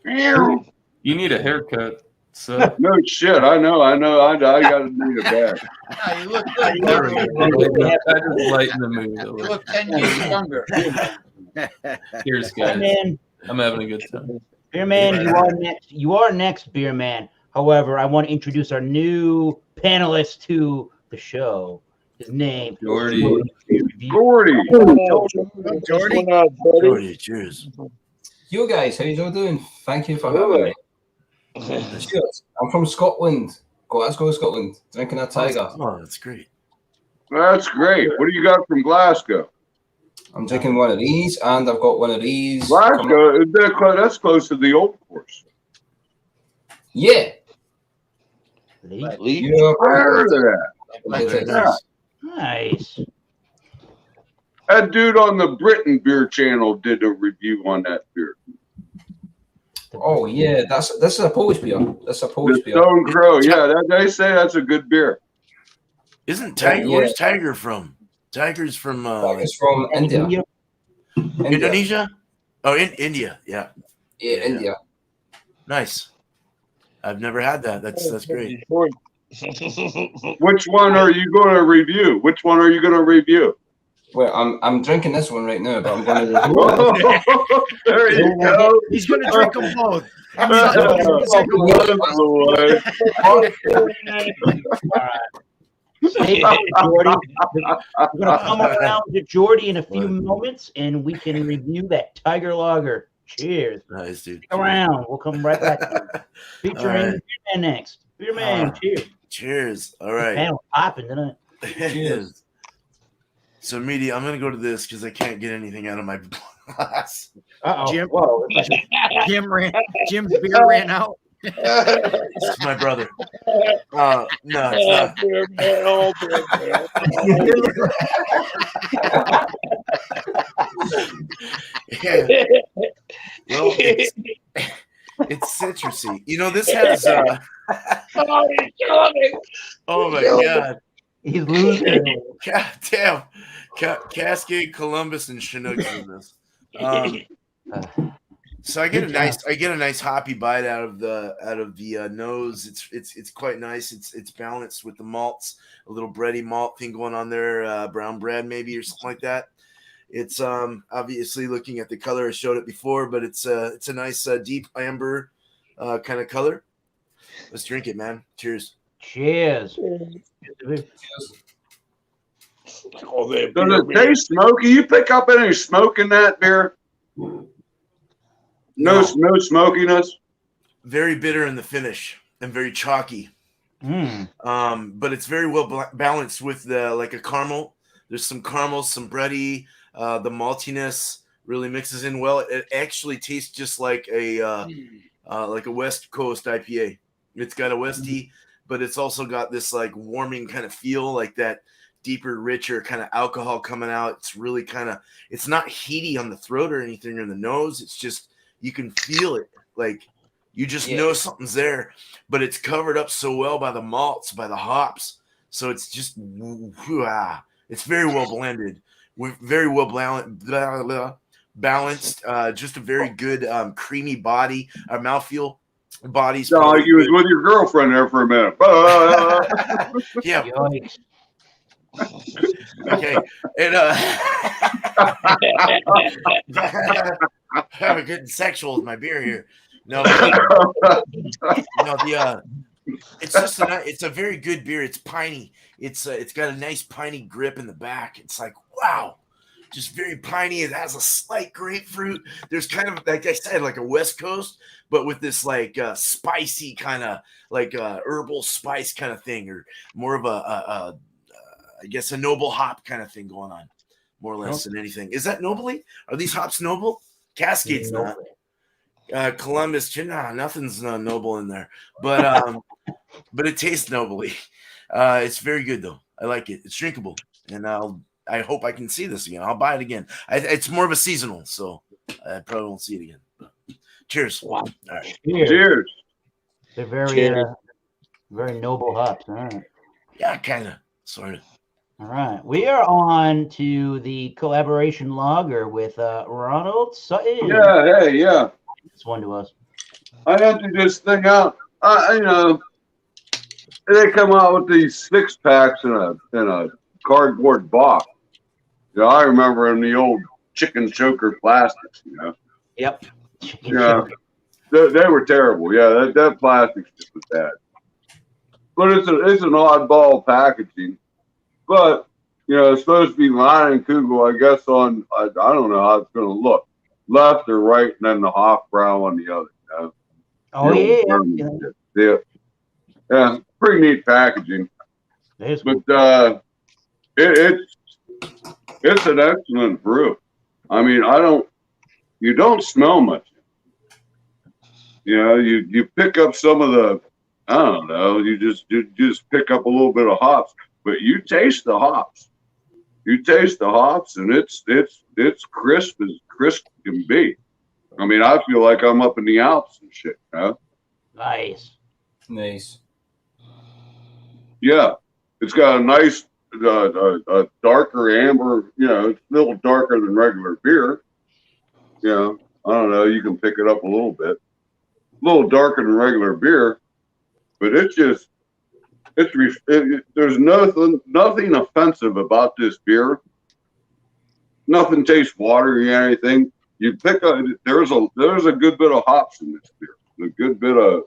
Meow. You need a haircut. So no shit. I know. I got to need it back. No, you look good. I just lighten the mood. You look 10 years younger. Cheers, guys. Man. I'm having a good time. Beer man, you are next, Beer man. However, I want to introduce our new panelist to the show. His name, Gordy. Jordy, cheers. You guys, how you all doing? Thank you for having me. Cheers. I'm from Scotland, Glasgow, Scotland, drinking a tiger. Oh, that's great. That's great. What do you got from Glasgow? I'm drinking one of these, and I've got one of these. Well, that's close to the old course. Yeah. Leaf. Leaf. I heard of that. Very It is. nice. Nice. That dude on the Britain Beer Channel did a review on that beer. Oh yeah, this is a Polish beer. That's a The Polish beer. Stone Crow. Yeah, they say that's a good beer. Isn't Tiger? Yeah. Where's Tiger from? Tiger's from It's from India. Indonesia. Oh, in India. Yeah. Yeah, India. Nice. I've never had that. That's great. Which one are you going to review? Which one are you going to review? Well, I'm drinking this one right now, but I'm going to. There you go. He's going to drink them both. Hey, Jordy. We're gonna come around to Jordy in a few moments, and we can review that Tiger Lager. Cheers. Nice, dude. Come around. We'll come right back. Featuring right. Beer Man next. Beer Man. Cheers. Cheers. All right. Panel popping tonight. Cheers. So, Meaty, I'm gonna go to this because I can't get anything out of my glass. Uh-oh. Jim. Whoa. Jim's beer ran out. It's my brother. No, it's not. Yeah. Well, it's citrusy. You know, this has. Oh my god. He's losing. God damn. Cascade, Columbus, and Chinooks in this. So I get a nice hoppy bite out of the nose. It's quite nice. It's balanced with the malts, a little bready malt thing going on there, brown bread maybe or something like that. It's obviously looking at the color, I showed it before, but it's a nice deep amber kind of color. Let's drink it, man. Cheers. Cheers. Oh, Does it taste smoky? You pick up any smoke in that beer? No smokiness. Very bitter in the finish and very chalky. But it's very well balanced with like a caramel. There's some caramel, some bready. The maltiness really mixes in well. It actually tastes just like a West Coast IPA. It's got a Westie, but it's also got this like warming kind of feel, like that deeper, richer kind of alcohol coming out. It's really it's not heaty on the throat or anything or in the nose. It's just, you can feel it. Like you just know something's there, but it's covered up so well by the malts, by the hops. So it's just, it's very well blended. Very well balanced. Just a very good creamy body. Mouthfeel. Body's. No, you was with your girlfriend there for a minute. Yeah. Yikes. Okay. And I'm getting sexual with my beer here. No, it's just it's a very good beer. It's piney. It's got a nice piney grip in the back. It's like, wow, just very piney. It has a slight grapefruit. There's kind of, like I said, like a West Coast, but with this like spicy kind of like herbal spice kind of thing, or more of I guess a noble hop kind of thing going on, more or less than anything. Is that nobly? Are these hops noble? Cascade's not. Columbus, nothing's noble in there, but it tastes nobly. It's very good though. I like it. It's drinkable, and I hope I can see this again. I'll buy it again. It's more of a seasonal, so I probably won't see it again. But cheers! All right. Cheers. They're very very noble hops. All right. Yeah, kind of, sort of. All right, we are on to the collaboration lager with Ronald Sutton. Yeah, hey, yeah. It's one to us. I emptied this thing out. They come out with these 6-packs in a cardboard box. You know, I remember in the old chicken choker plastics. You know. Yep. Yeah, they were terrible. Yeah, that plastic's just as bad. But it's an oddball packaging. But, you know, it's supposed to be Leinenkugel, I guess, on, I don't know how it's going to look. Left or right, and then the Hofbrau on the other. You know? Oh, Yeah, pretty neat packaging. But it's It's an excellent brew. I mean, you don't smell much. You know, you pick up some of the, I don't know, you just pick up a little bit of hops, but you taste the hops. You taste the hops, and it's crisp as crisp can be. I mean, I feel like I'm up in the Alps and shit. You know? Nice. Nice. Yeah, it's got a nice, a darker amber. You know, it's a little darker than regular beer. You know, I don't know. You can pick it up a little bit. A little darker than regular beer, but it's just there's nothing offensive about this beer. Nothing tastes watery or anything. You pick up there's a good bit of hops in this beer. A good bit of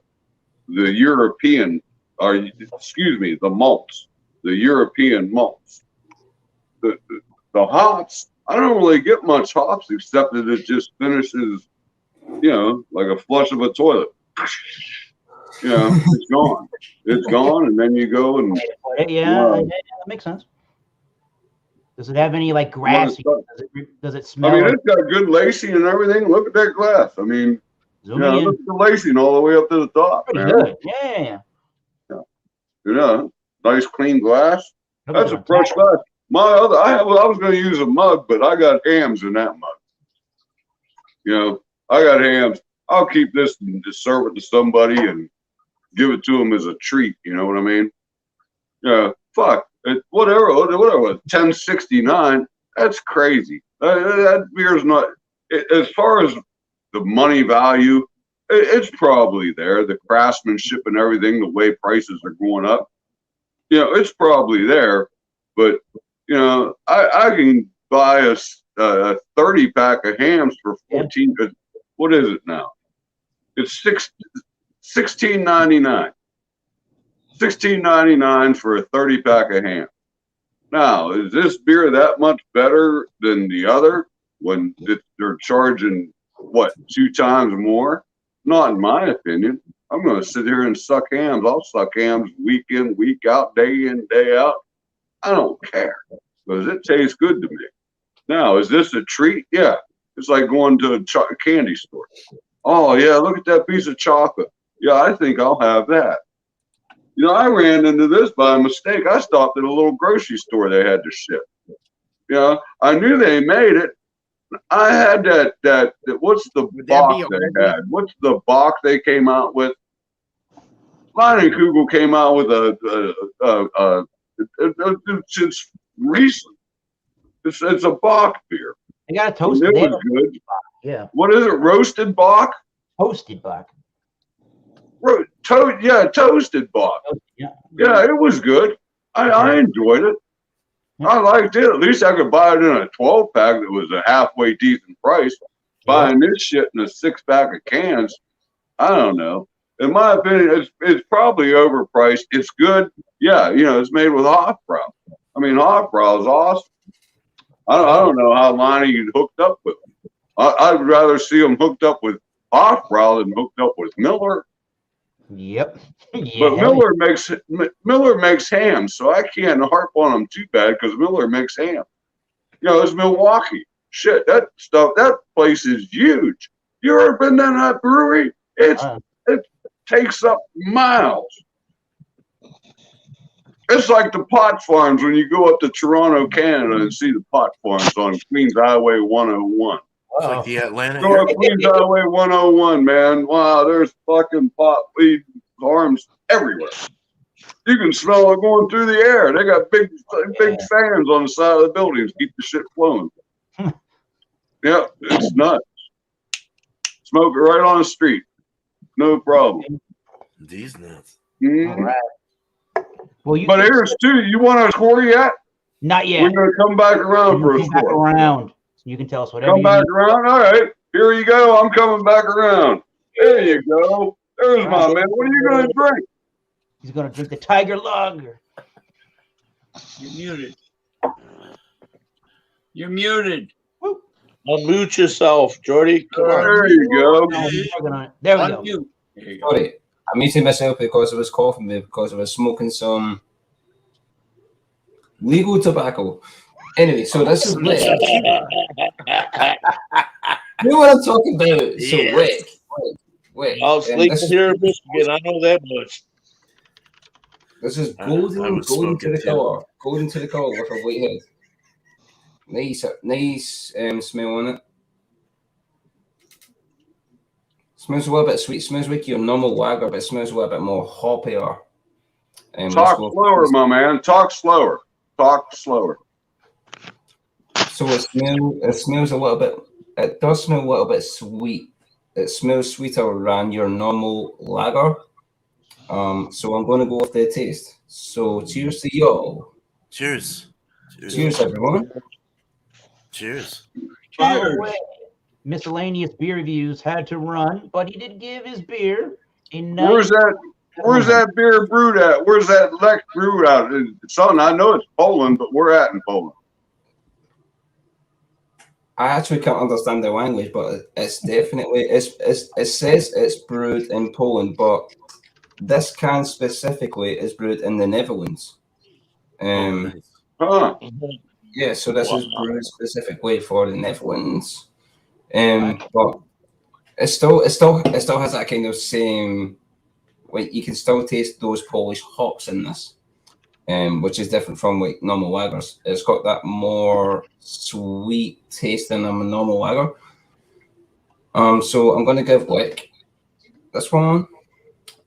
the European, or excuse me, the malts, the European malts. The hops, I don't really get much hops except that it just finishes, you know, like a flush of a toilet. You know, it's gone. It's gone, and then you go and yeah, that makes sense. Does it have any like grassy? Does it smell? I mean, it's got good lacing and everything. Look at that glass. I mean, you know, look at the lacing all the way up to the top. Pretty man. good. Yeah. You know, nice clean glass. That's a fresh glass. I was going to use a mug, but I got hams in that mug. You know, I got hams. I'll keep this and just serve it to somebody and give it to them as a treat. You know what I mean? Yeah. Fuck. Whatever. $10.69. That's crazy. That beer's not. As far as the money value, it's probably there. The craftsmanship and everything, the way prices are going up, you know, it's probably there. But you know, I can buy a 30-pack of hams for 14. What is it now? It's $16.99. $16.99 for a 30-pack of ham. Now, is this beer that much better than the other when they're charging what 2 times more? Not in my opinion. I'm going to sit here and suck hams. I'll suck hams week in, week out, day in, day out. I don't care because it tastes good to me. Now, is this a treat? Yeah. It's like going to a candy store. Oh, yeah, look at that piece of chocolate. Yeah, I think I'll have that. You know, I ran into this by mistake. I stopped at a little grocery store they had to ship. You know, I knew they made it. I had that what's the box they had? What's the box they came out with? Kugel came out with it's recent. It's a Bach beer. They got a toasted. It was good. Yeah. What is it? Roasted Bach? Toasted Bach. Toasted Bach. Yeah, it was good. I enjoyed it. I liked it. At least I could buy it in a 12-pack that was a halfway decent price. Buying this shit in a 6-pack of cans, I don't know. In my opinion, it's probably overpriced. It's good. Yeah, you know, it's made with Hofbrau. I mean, Hofbrau is awesome. I don't know how Lonnie hooked up with them. I'd rather see them hooked up with Hofbrau than hooked up with Miller. Yep. Yeah. But Miller makes ham, so I can't harp on them too bad because Miller makes ham. You know, it's Milwaukee. Shit, that place is huge. You ever been to that brewery? It takes up miles. It's like the pot farms when you go up to Toronto, Canada, and see the pot farms on Queens Highway 101. It's like the Atlanta. Go up Queens Highway 101, man. Wow, there's fucking pot weed farms everywhere. You can smell it going through the air. They got big fans on the side of the buildings to keep the shit flowing. Yeah, it's nuts. Smoke it right on the street. No problem. These nuts. Mm-hmm. All right. Well, but here's two. You want a score yet? Not yet. We're going to come back around for a score. Around. You can tell us whatever. Come back around. All right. Here you go. I'm coming back around. There you go. There's my man. What are you going to drink? He's going to drink the Tiger Lager. You're muted. You're muted. Unmute yourself, Jordy. Come on. There you go. There we go. Sorry, I muted myself because I was coughing because I was smoking some legal tobacco. Anyway, so this is Rick. You know what I'm talking about? So Yes. Rick. I'll sleep this here in Michigan. I know that much. This is I golden would to smoke it the too. color. Golden to the color with a white head. Nice smell on it. Smells a little bit sweet. Smells like your normal lager, but it smells a little bit more hoppier. Talk slower, my man. Talk slower. Talk slower. So it smells a little bit. It does smell a little bit sweet. It smells sweeter than your normal lager. So I'm going to go with the taste. So cheers to y'all. Cheers. Cheers, everyone. Cheers. By the way, miscellaneous beer reviews had to run, but he did give his beer a nice. Where's that beer brewed at? Where's that Lex brewed at? Son, I know it's Poland, but we're at in Poland. I actually can't understand the language, but it's definitely it says it's brewed in Poland, but this can specifically is brewed in the Netherlands. Huh. Yeah, so this is brewed specifically for the Netherlands. But it still has that kind of same, like, you can still taste those Polish hops in this, which is different from like normal lagers. It's got that more sweet taste than a normal lager. So I'm gonna give like this one.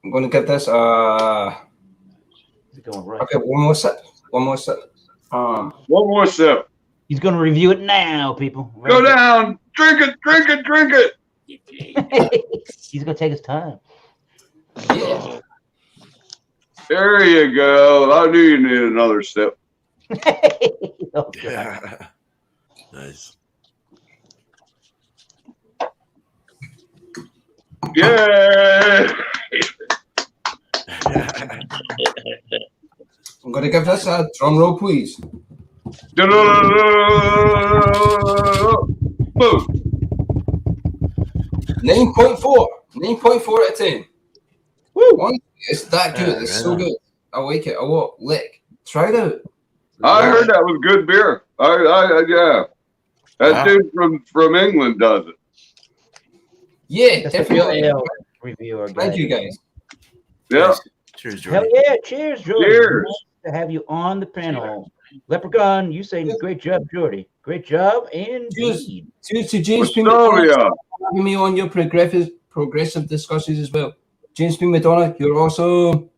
I'm gonna give this Is it going right? okay, one more sip. One more sip. He's going to review it now, people. Go down. Drink it. He's going to take his time. Yeah. There you go. I knew you needed another sip. Oh, Yeah. Nice. Yeah. I'm gonna give this a drum roll, please. Boom. 9.4. 9.4 out of 10. Woo! It's that good. Yeah, It's right so on. good. I like it a lot. Lick. Try it out. I heard that was good beer. Yeah. That dude from England does it. Yeah, That's the real definitely. ale reviewer. Thank you, guys. Yeah. Cheers, Hell Jordan. yeah. Cheers, Jordy. Cheers. Nice to have you on the panel. Leprechaun, you say great job, Jordy. Great job indeed. Cheers to James P. Astoria. McDonough for having me on your progressive discussions as well. James P. McDonough, you're awesome.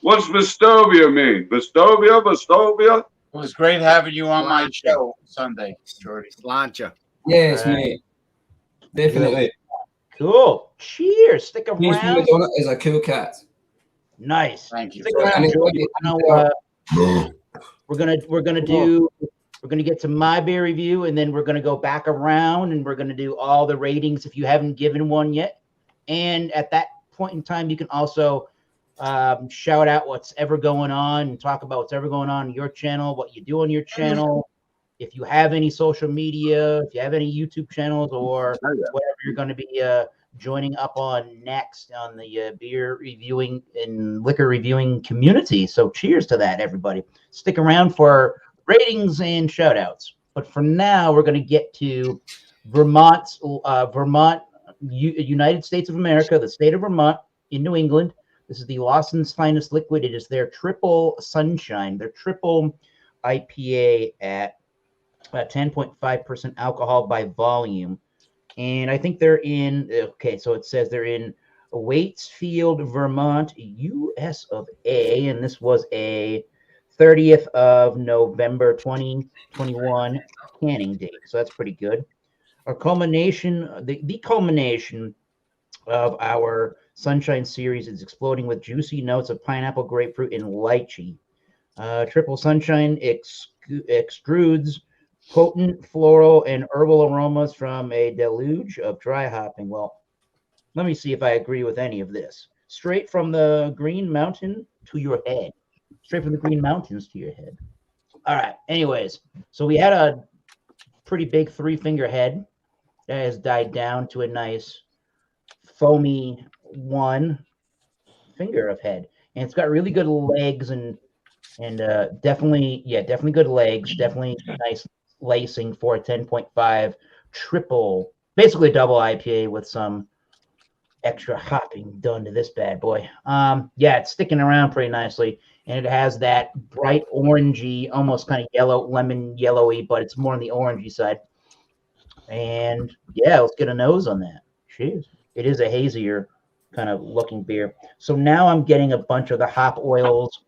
What's Vestovia mean? Vestovia? It was great having you on my show Sunday, Jordy. Slancha. Yes, mate. Definitely. Cool. Cheers. Stick James P. around. McDonough is a cool cat. Nice. Thank you. Stick around, Jordy. We're gonna get to my beer review, and then we're gonna go back around and we're gonna do all the ratings if you haven't given one yet. And at that point in time, you can also shout out what's ever going on and talk about what's ever going on in your channel, what you do on your channel. If you have any social media, if you have any YouTube channels or whatever you're going to be joining up on next on the beer reviewing and liquor reviewing community. So cheers to that, everybody. Stick around for ratings and shout outs. But for now, we're going to get to Vermont, United States of America, the state of Vermont in New England. This is the Lawson's Finest Liquid. It is their Triple Sunshine, their triple IPA at 10.5% alcohol by volume. And I think they're in, okay, so it says they're in Waitsfield, Vermont, US of A. And this was a 30th of November 2021 canning date. So that's pretty good. Our culmination, the culmination of our Sunshine series is exploding with juicy notes of pineapple, grapefruit, and lychee. Triple Sunshine extrudes potent floral and herbal aromas from a deluge of dry hopping. Well, let me see if I agree with any of this. Straight from the Green Mountain to your head. Straight from the Green Mountains to your head. All right. Anyways, so we had a pretty big 3-finger head that has died down to a nice foamy 1 finger of head. And it's got really good legs and And definitely good legs. Definitely nice lacing for a 10.5 triple, basically a double IPA with some extra hopping done to this bad boy. Yeah, it's sticking around pretty nicely, and it has that bright orangey, almost kind of yellow, lemon yellowy, but it's more on the orangey side. And yeah, let's get a nose on that. Cheers. It is a hazier kind of looking beer. So now I'm getting a bunch of the hop oils,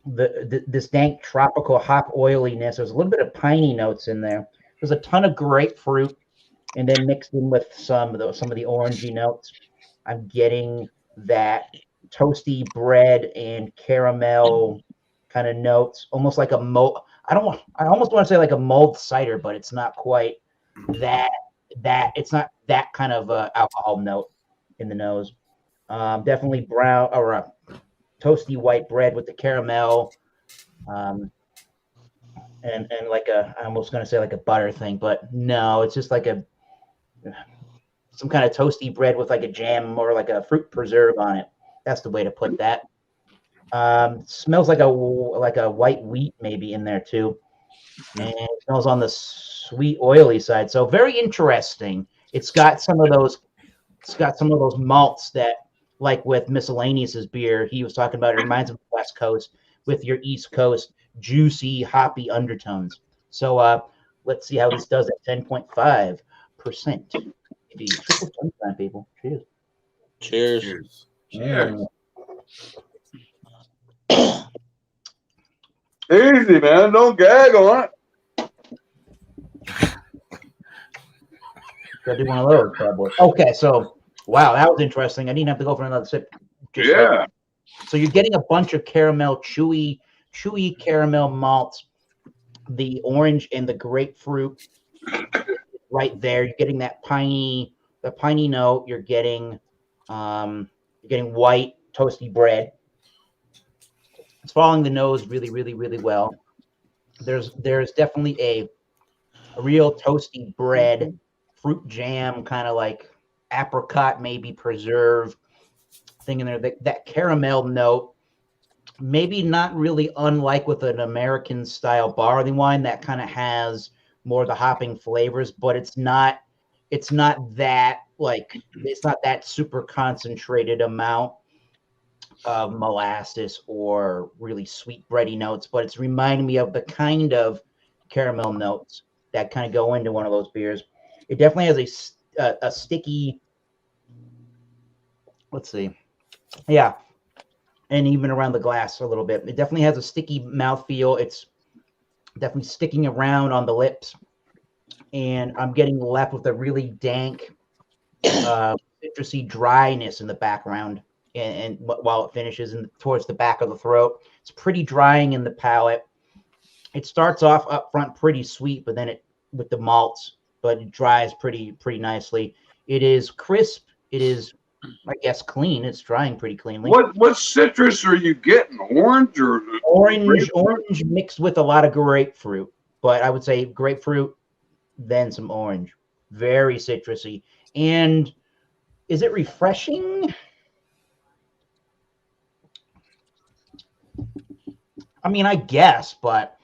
this dank tropical hop oiliness. There's a little bit of piney notes in there. There's a ton of grapefruit, and then mixed in with some of the orangey notes. I'm getting that toasty bread and caramel kind of notes, almost like a mold. I almost want to say like a mulled cider, but it's not quite that. It's not that kind of alcohol note in the nose. Definitely brown or toasty white bread with the caramel, and like I almost gonna say like a butter thing, but no, it's just like some kind of toasty bread with like a jam or like a fruit preserve on it. That's the way to put that. Smells like a white wheat maybe in there too, and it smells on the sweet oily side. So very interesting. It's got some of those malts that, like with Miscellaneous's beer, he was talking about. It reminds him of the West Coast with your East Coast juicy hoppy undertones. So let's see how this does at 10.5%. Triple sunshine, people. Cheers. Cheers. Cheers. Easy, man. Don't gag on it. Gotta do one of those bad boys. Okay, so wow, that was interesting. I didn't have to go for another sip. Yeah. So you're getting a bunch of caramel, chewy caramel malts, the orange and the grapefruit right there. You're getting that piney note. You're getting white toasty bread. It's following the nose really, really, really well. There's definitely a real toasty bread, fruit jam, kind of like apricot, maybe preserve thing in there. That caramel note, maybe not really unlike with an American style barley wine that kind of has more of the hopping flavors, but it's not that super concentrated amount of molasses or really sweet bready notes, but it's reminding me of the kind of caramel notes that kind of go into one of those beers. It definitely has a sticky, let's see, yeah, and even around the glass a little bit. It definitely has a sticky mouthfeel. It's definitely sticking around on the lips, and I'm getting left with a really dank, citrusy dryness in the background, and while it finishes towards the back of the throat. It's pretty drying in the palate. It starts off up front pretty sweet, but then with the malts, but it dries pretty nicely. It is crisp. It is, I guess, clean. It's drying pretty cleanly. What citrus are you getting? Orange or orange mixed with a lot of grapefruit, but I would say grapefruit, then some orange. Very citrusy. And is it refreshing? I mean, I guess, but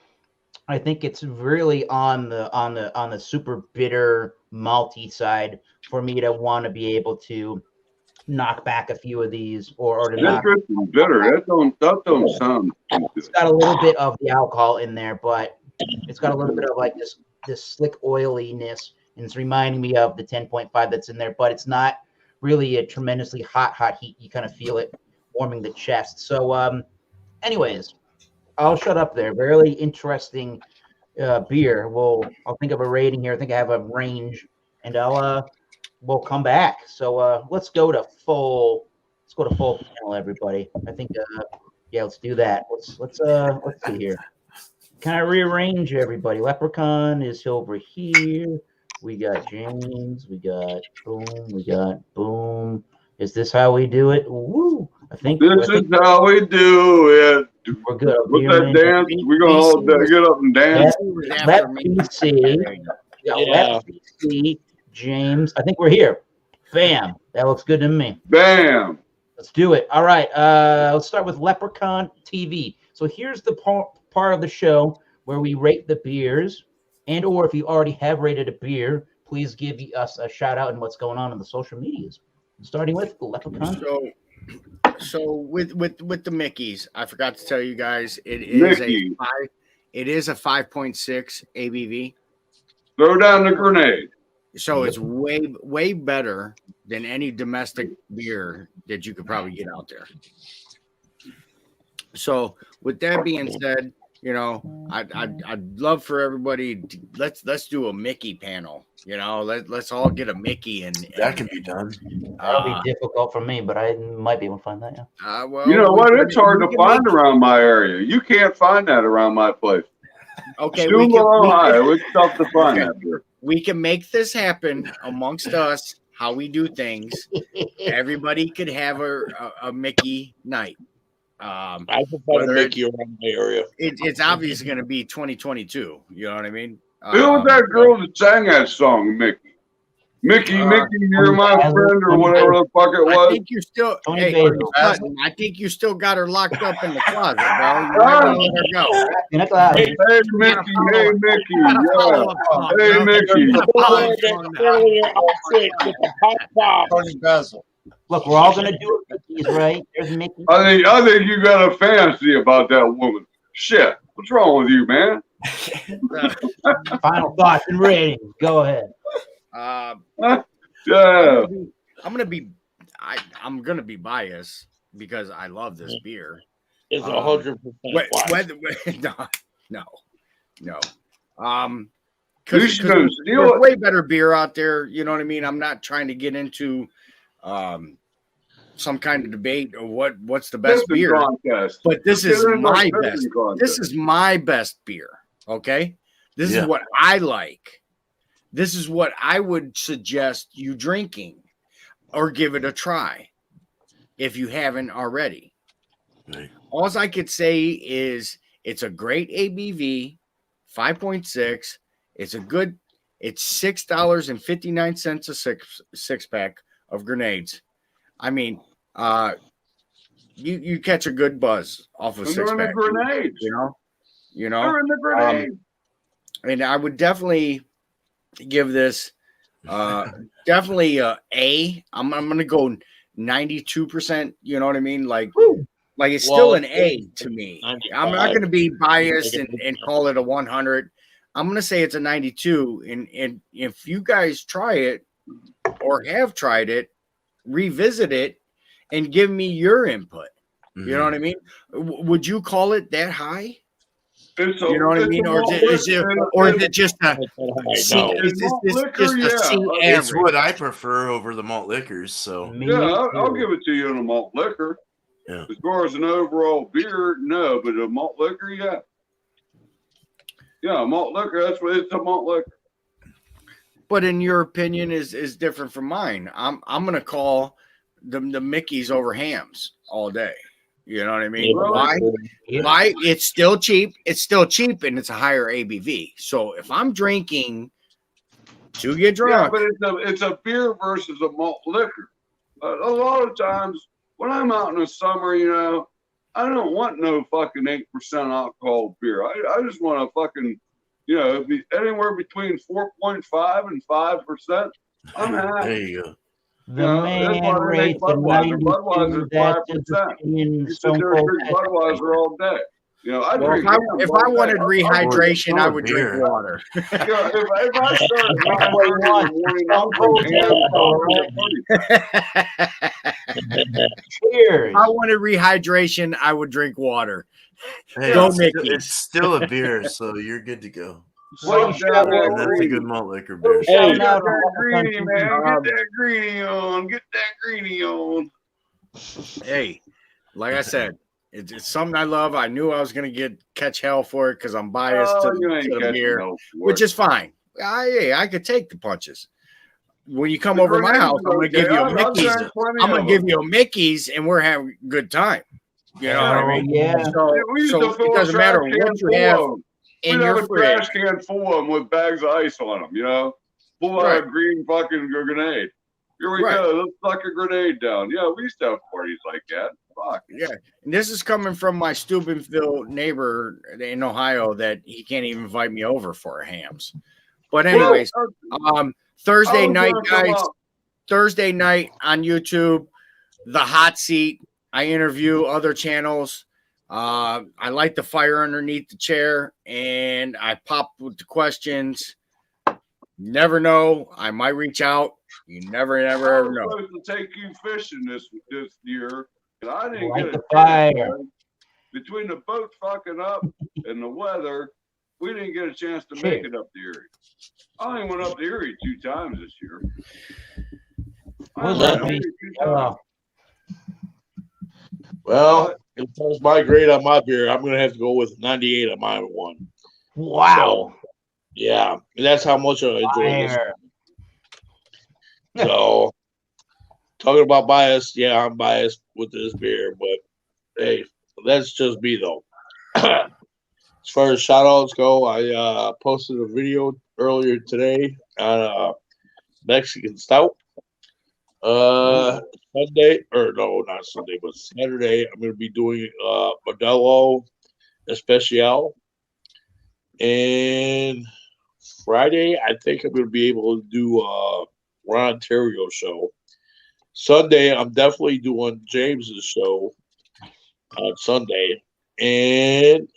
I think it's really on the super bitter malty side for me to want to be able to knock back a few of these or to knock citrus and bitter. That don't sound. It's got a little bit of the alcohol in there, but it's got a little bit of like this slick oiliness, and it's reminding me of the 10.5 that's in there, but it's not really a tremendously hot heat. You kind of feel it warming the chest. So anyways, I'll shut up there. Very interesting beer. I'll think of a rating here. I think I have a range, and we'll come back. So let's go to full panel, everybody. I think let's do that. Let's see here. Can I rearrange everybody? Leprechaun is over here. We got James. We got boom. Is this how we do it? Woo! I think this is how we do it. We're good. What's that dance? We're gonna all get up and dance. Let me see. Let me see. James, I think we're here. Bam. That looks good to me. Bam. Let's do it. All right. Let's start with Leprechaun TV. So So here's the part of the show where we rate the beers, and or if you already have rated a beer, please give us a shout out and what's going on in the social medias. Starting with Leprechaun. So with the Mickeys, I forgot to tell you guys, it is a 5.6 ABV. Throw down the grenade. So it's way better than any domestic beer that you could probably get out there. So with that being said, I'd love for everybody let's do a Mickey panel. Let's all get a Mickey and that can be done. That'll be difficult for me, but I might be able to find that. Yeah. Well, you know what? It's hard to find around my area. You can't find that around my place. Okay, it's tough to find that beer. We can make this happen amongst us. How we do things. Everybody could have a Mickey night. I could find a Mickey around my area. It's obviously going to be 2022. You know what I mean? Who was that girl that sang that song, Mickey? Mickey, you're my friend, or whatever the fuck it was. I think you still. I think you still got her locked up in the closet, bro. You never let her go. Hey, Mickey. Yeah. Hey, Mickey. Tony Basil. Look, we're all gonna do it. Mickey's right. There's Mickey. I think you got a fantasy about that woman. Shit, what's wrong with you, man? Final thoughts and ratings. Go ahead. Yeah. I'm gonna be biased because I love this beer. It's 100%. No. Because there's way better beer out there. You know what I mean? I'm not trying to get into some kind of debate of what's the best beer. But this is my best. This is my best beer. Okay? This is what I like. This is what I would suggest you drinking or give it a try if you haven't already. Right. All I could say is it's a great ABV, 5.6. It's $6.59 a six pack of grenades. I mean, you catch a good buzz off of six pack. Grenades. You know. And I would definitely give this definitely A. I'm gonna go 92%. You know what I mean? Like it's still an A to me. I'm not gonna be biased and call it a 100. I'm gonna say it's a 92. And if you guys try it or have tried it, revisit it and give me your input. Mm-hmm. You know what I mean? Would you call it that high? You know what I mean? Or is it just a C? Is this just a C average? It's what I prefer over the malt liquors. So I'll give it to you in a malt liquor. Yeah. As far as an overall beer, no, but a malt liquor, yeah. Yeah, malt liquor. That's what it's a malt liquor. But in your opinion, is different from mine. I'm gonna call the Mickeys over hams all day. You know what I mean? Why? Why? It's still cheap. It's still cheap, and it's a higher ABV. So if I'm drinking to get drunk, but it's a beer versus a malt liquor. A lot of times when I'm out in the summer, I don't want no fucking 8% alcohol beer. I just want a fucking, be anywhere between 4.5 and 5%. I'm happy. There you go. The man rates a 92. That's his opinion. You sit there and drink Budweiser all day. If I wanted rehydration, I would drink water. If I Cheers. If I wanted rehydration, I would drink water. Hey, it's still a beer, so you're good to go. That's a good malt liquor beer. Hey, get that greenie, man. Get that greenie on. Get that greenie on. Hey, like I said, it's something I love. I knew I was going to catch hell for it because I'm biased to the beer, which is fine. I could take the punches. When you come over to my house, I'm going to give you a Mickey's. I'm going to give you a Mickey's, and we're having a good time. You know what I mean? Yeah. So it doesn't matter what you have. We'd have a trash can full of them with bags of ice on them, full of green fucking grenade. Here we Right. go. Let's suck a grenade down. Yeah, we used to have parties like that. Fuck. Yeah, and this is coming from my Steubenville neighbor in Ohio that he can't even invite me over for a hams. But anyways, Thursday night, guys. Thursday night on YouTube, The Hot Seat. I interview other channels. I light the fire underneath the chair, and I pop with the questions. Never know. I might reach out. You never ever know. I was supposed to take you fishing this year, and I didn't Light get the a chance. fire. Man. Between the boat fucking up and the weather, we didn't get a chance to Sure. make it up to Erie. I only went up to Erie 2 times this year. What's I up, went to B? Erie 2 times. Well, if that's my grade on my beer, I'm gonna have to go with 98 on my one. Wow. So, yeah, and that's how much I enjoy this. Fire. So, talking about bias, yeah, I'm biased with this beer, but hey, that's just me though. As far as shout outs go, I posted a video earlier today on Mexican Stout. Sunday, or no, not Sunday, but Saturday, I'm going to be doing Modelo Especial. And Friday, I think I'm going to be able to do Ron Ontario show. Sunday, I'm definitely doing James's show on Sunday. And,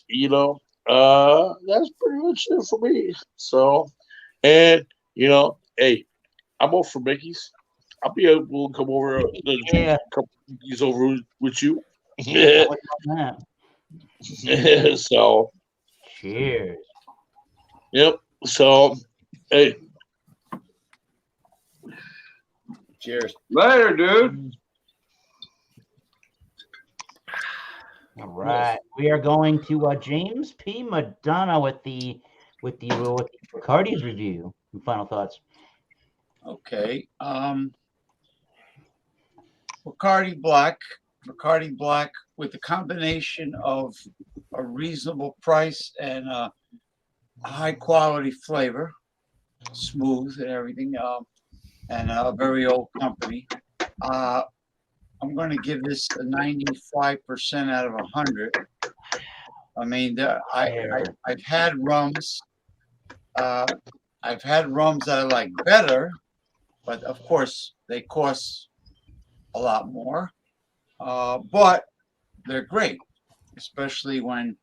you know, that's pretty much it for me. So, and, you know, hey, I'm up for Mickey's. I'll be able to come over and drink a couple of Mickey's over with you. So, cheers. Yep. So, hey. Cheers. Later, dude. All right, we are going to James P. Madonna with the Bacardi's review. And final thoughts. Okay. Bacardi Black with the combination of a reasonable price and a high quality flavor, smooth and everything, and a very old company. I'm going to give this a 95% out of 100. I mean, I've had rums. I've had rums that I like better, but of course they cost a lot more. But they're great, especially when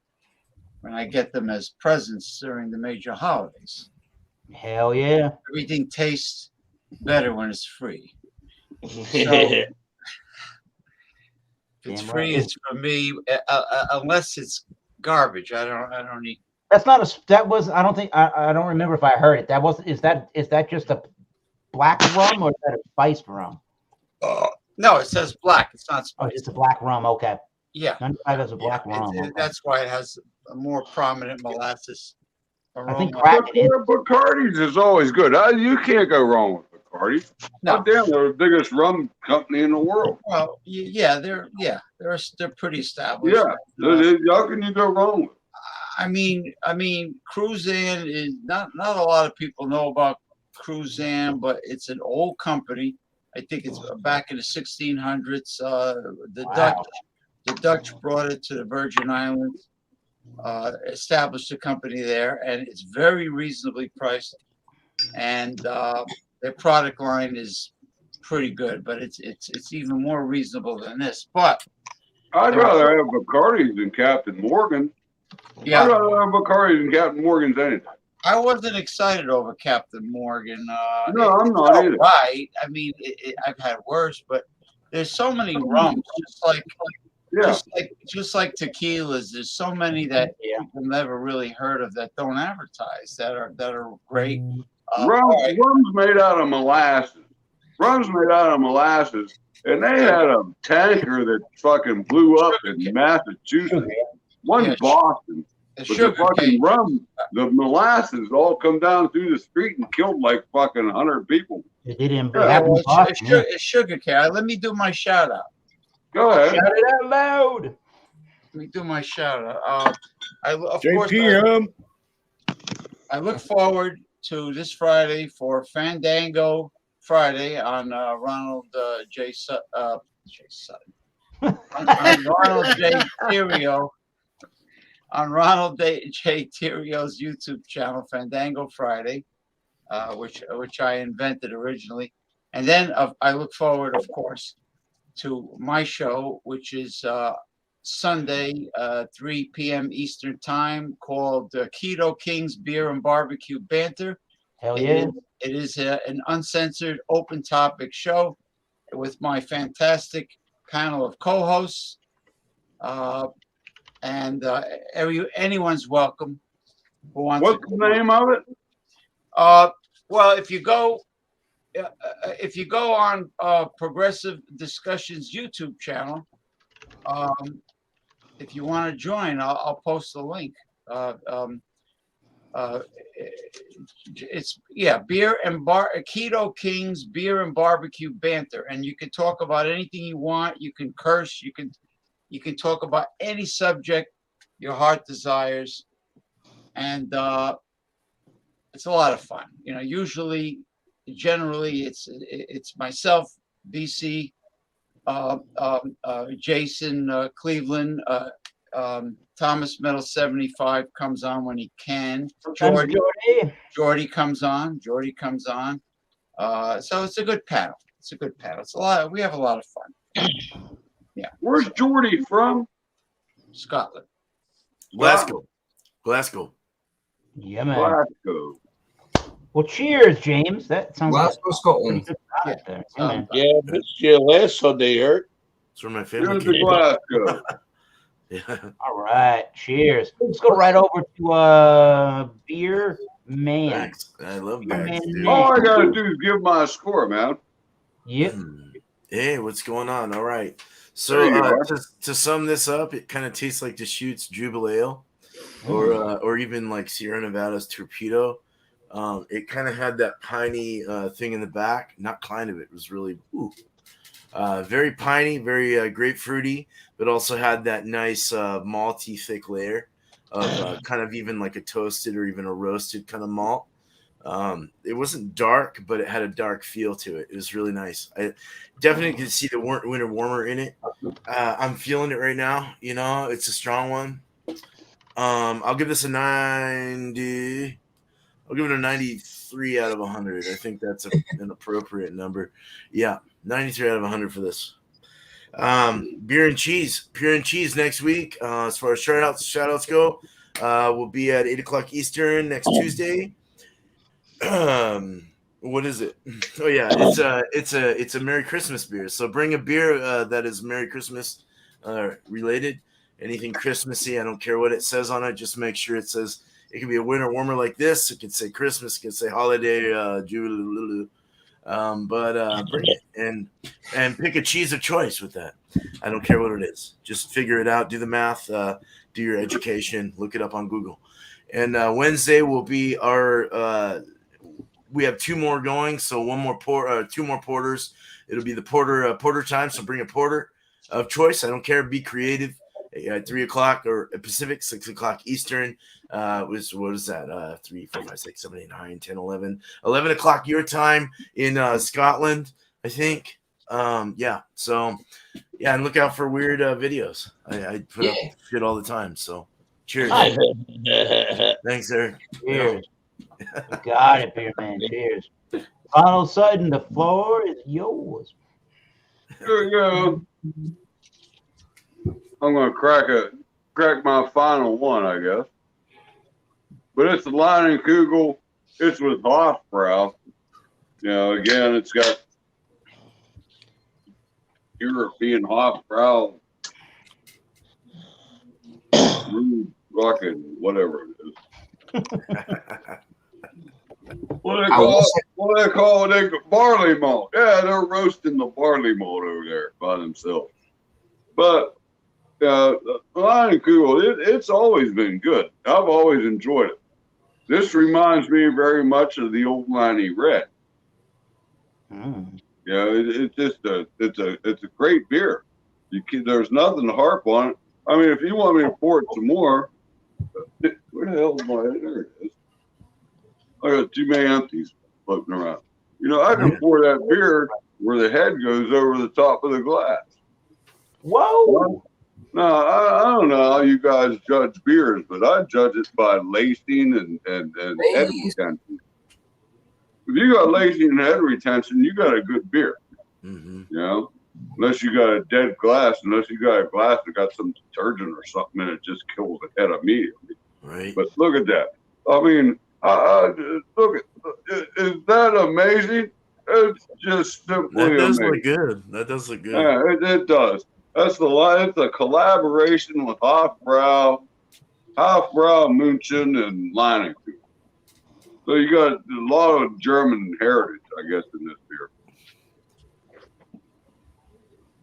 I get them as presents during the major holidays. Hell yeah! Everything tastes better when it's free. So, if it's free, it's for me, unless it's garbage. I don't need. That's not a. That was. I don't think. I don't remember if I heard it. That was. Is that just a black rum or is that a spiced rum? No, it says black. It's not spiced. Oh, it's a black rum. Okay. Yeah. 95 is a black rum. Okay. That's why it has a more prominent molasses aroma. I think Bacardi's is always good. You can't go wrong with Bacardi. No. Damn, they're the biggest rum company in the world. Well, yeah, they're pretty established. Yeah, how can you go wrong with? I mean, Cruzan is not a lot of people know about Cruzan, but it's an old company. I think it's back in the 1600s. The Dutch brought it to the Virgin Islands, established a company there, and it's very reasonably priced. And their product line is pretty good, but it's even more reasonable than this. But I'd rather have Bacardi than Captain Morgan. Yeah, I'd rather have Bacardi than Captain Morgan's anything. I wasn't excited over Captain Morgan. No, I'm not either. Right. I mean, I've had worse, but there's so many rums, just like tequilas. There's so many that people never really heard of that don't advertise that are great. Rum's made out of molasses. Rum's made out of molasses, and they had a tanker that fucking blew up in Massachusetts. One in Boston. But the fucking rum, the molasses all come down through the street and killed like fucking 100 people. It didn't happen. It's sugar cane. Let me do my shout out. Go ahead. Shout it out loud. Let me do my shout out. I look forward to this Friday for Fandango Friday on Ronald J. Sutton. on Ronald J. Terrio. On Ronald J. Terrio's YouTube channel, Fandango Friday, which I invented originally. And then I look forward, of course, to my show, which is Sunday, 3 p.m. Eastern Time, called Keto Kings Beer and Barbecue Banter. Hell yeah. It is an uncensored, open topic show with my fantastic panel of co-hosts. And anyone's welcome who wants. What's the name of it? Well, if you go on Progressive Discussions YouTube channel, if you want to join, I'll post the link. It's Keto Kings Beer and Barbecue Banter, and you can talk about anything you want. You can curse. You can talk about any subject your heart desires, and it's a lot of fun. Generally, it's myself, BC, Jason Cleveland, Thomas Metal 75 comes on when he can. Jordy comes on. So it's a good panel. It's a lot. We have a lot of fun. Yeah. Where's Jordy from? Scotland. Glasgow. Yeah, man. Glasgow. Well, cheers, James. That sounds Glasgow, like Scotland. there. Yeah, man. Yeah, missed you last Sunday, Eric. That's where my Here's family the came. Glasgow. Yeah. All right. Cheers. Let's go right over to Beer Man. Bags. I love bags, dude. All I gotta do is give my score, man. Yep. Hey, what's going on? All right. There you So are. to sum this up, it kind of tastes like Deschutes Jubile Ale, or even like Sierra Nevada's Torpedo. It kind of had that piney thing in the back. Not kind of, it was really very piney, very grapefruity, but also had that nice malty thick layer of kind of even like a toasted or even a roasted kind of malt. It wasn't dark, but it had a dark feel to it. It was really nice. I definitely could see the winter warmer in it. I'm feeling it right now. It's a strong one. I'll give this a 90. I'll give it a 93 out of 100. I think that's an appropriate number. Yeah, 93 out of 100 for this. Beer and cheese next week. As far as shout-outs go, we'll be at 8 o'clock Eastern next Tuesday. What is it? Oh yeah, it's a Merry Christmas beer. So bring a beer that is Merry Christmas related. Anything Christmassy. I don't care what it says on it. Just make sure it says. It could be a winter warmer like this. It could say Christmas. It could say holiday. But bring it and pick a cheese of choice with that. I don't care what it is. Just figure it out. Do the math. Do your education. Look it up on Google. And Wednesday will be our. We have 2 more going, so 2 more porters. It'll be the porter time. So bring a porter of choice. I don't care. Be creative. At 3 o'clock or Pacific, 6 o'clock Eastern. What is that? 3, 4, 5, 6, 7, 8, 9, 10, 11. 11 o'clock your time in Scotland, I think. Yeah. So, yeah, and look out for weird videos. I put up shit all the time. So, cheers. Thanks, Eric. Cheers. You got it, Beer Man. Cheers. Ronald Sutton, the floor is yours. Here we go. I'm gonna crack my final one, I guess. But it's the Lion Kugel. It's with Hofbrau. Again, it's got European Hofbrau, fucking whatever it is. What do they call it? Barley malt. Yeah, they're roasting the barley malt over there by themselves. But the Lion Kugel, it's always been good. I've always enjoyed it. This reminds me very much of the old Liney Red. It's just it's a great beer. There's nothing to harp on it. I mean, if you want me to pour it some more, where the hell is my? There it is. I got too many empties floating around. You know, I can pour that beer where the head goes over the top of the glass. Whoa! No, I don't know how you guys judge beers, but I judge it by lacing and head retention. If you got lacing and head retention, you got a good beer. You know, unless you got a dead glass, unless you got a glass that got some detergent or something and it just kills the head immediately. Right. But look at that. I mean, look at, is that amazing? It's just simply That does amazing. look good. That does look good. Yeah, it does. It's a collaboration with Hofbrau München, and Leinenkugel. So you got a lot of German heritage, I guess, in this beer.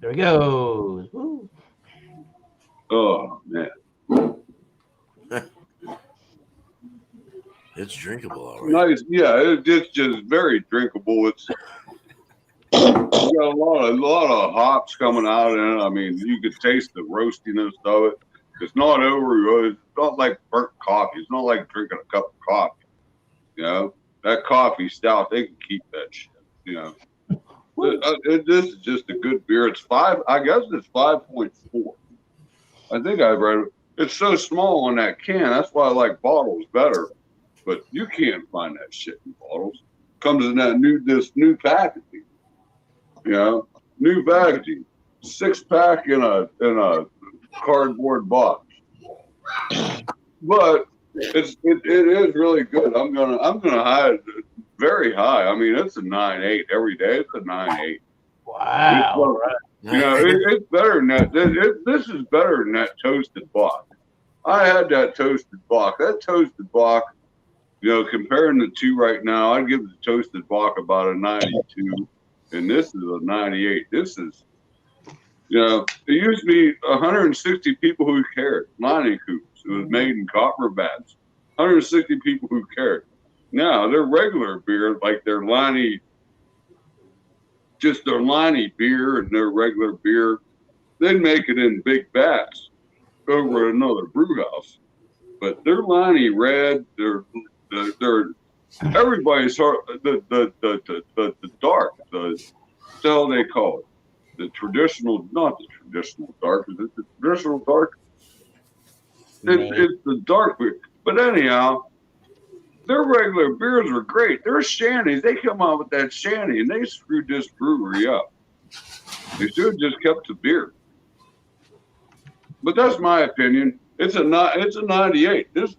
There we go. Woo. Oh man, It's drinkable, all right. nice. Yeah, it's just very drinkable. It's you got a lot of hops coming out in it. I mean, you could taste the roastiness of it. It's not over. It's not like burnt coffee. It's not like drinking a cup of coffee. You know, that coffee stout, they can keep that shit. You know, this is just a good beer. It's 5. I guess it's 5.4. I think I read it. It's so small on that can. That's why I like bottles better. But you can't find that shit in bottles. Comes in that new packaging. You know, new packaging, 6-pack in a cardboard box. But it is really good. I'm gonna hide it very high. I mean, it's a 9.8 every day. It's a 9.8. Wow. You know, it's better than that. This is better than that toasted block. I had that toasted block. That toasted block, you know, comparing the two right now, I'd give the toasted block about a 92. And this is a 98. This is, you know, there used to be 160 people who cared. Leinenkugel. It was made in copper vats. 160 people who cared. Now, their regular beer, like their Leinie, just their Leinie beer and their regular beer, they'd make it in big vats over at another brew house. But their Leinie red, their everybody's the dark, the hell they call it, the traditional, not the traditional dark. Is it the traditional dark? It's the dark beer. But anyhow, their regular beers are great. Their shandies, they come out with that shandy, and they screwed this brewery up. They should have just kept the beer. But that's my opinion. It's a 98. This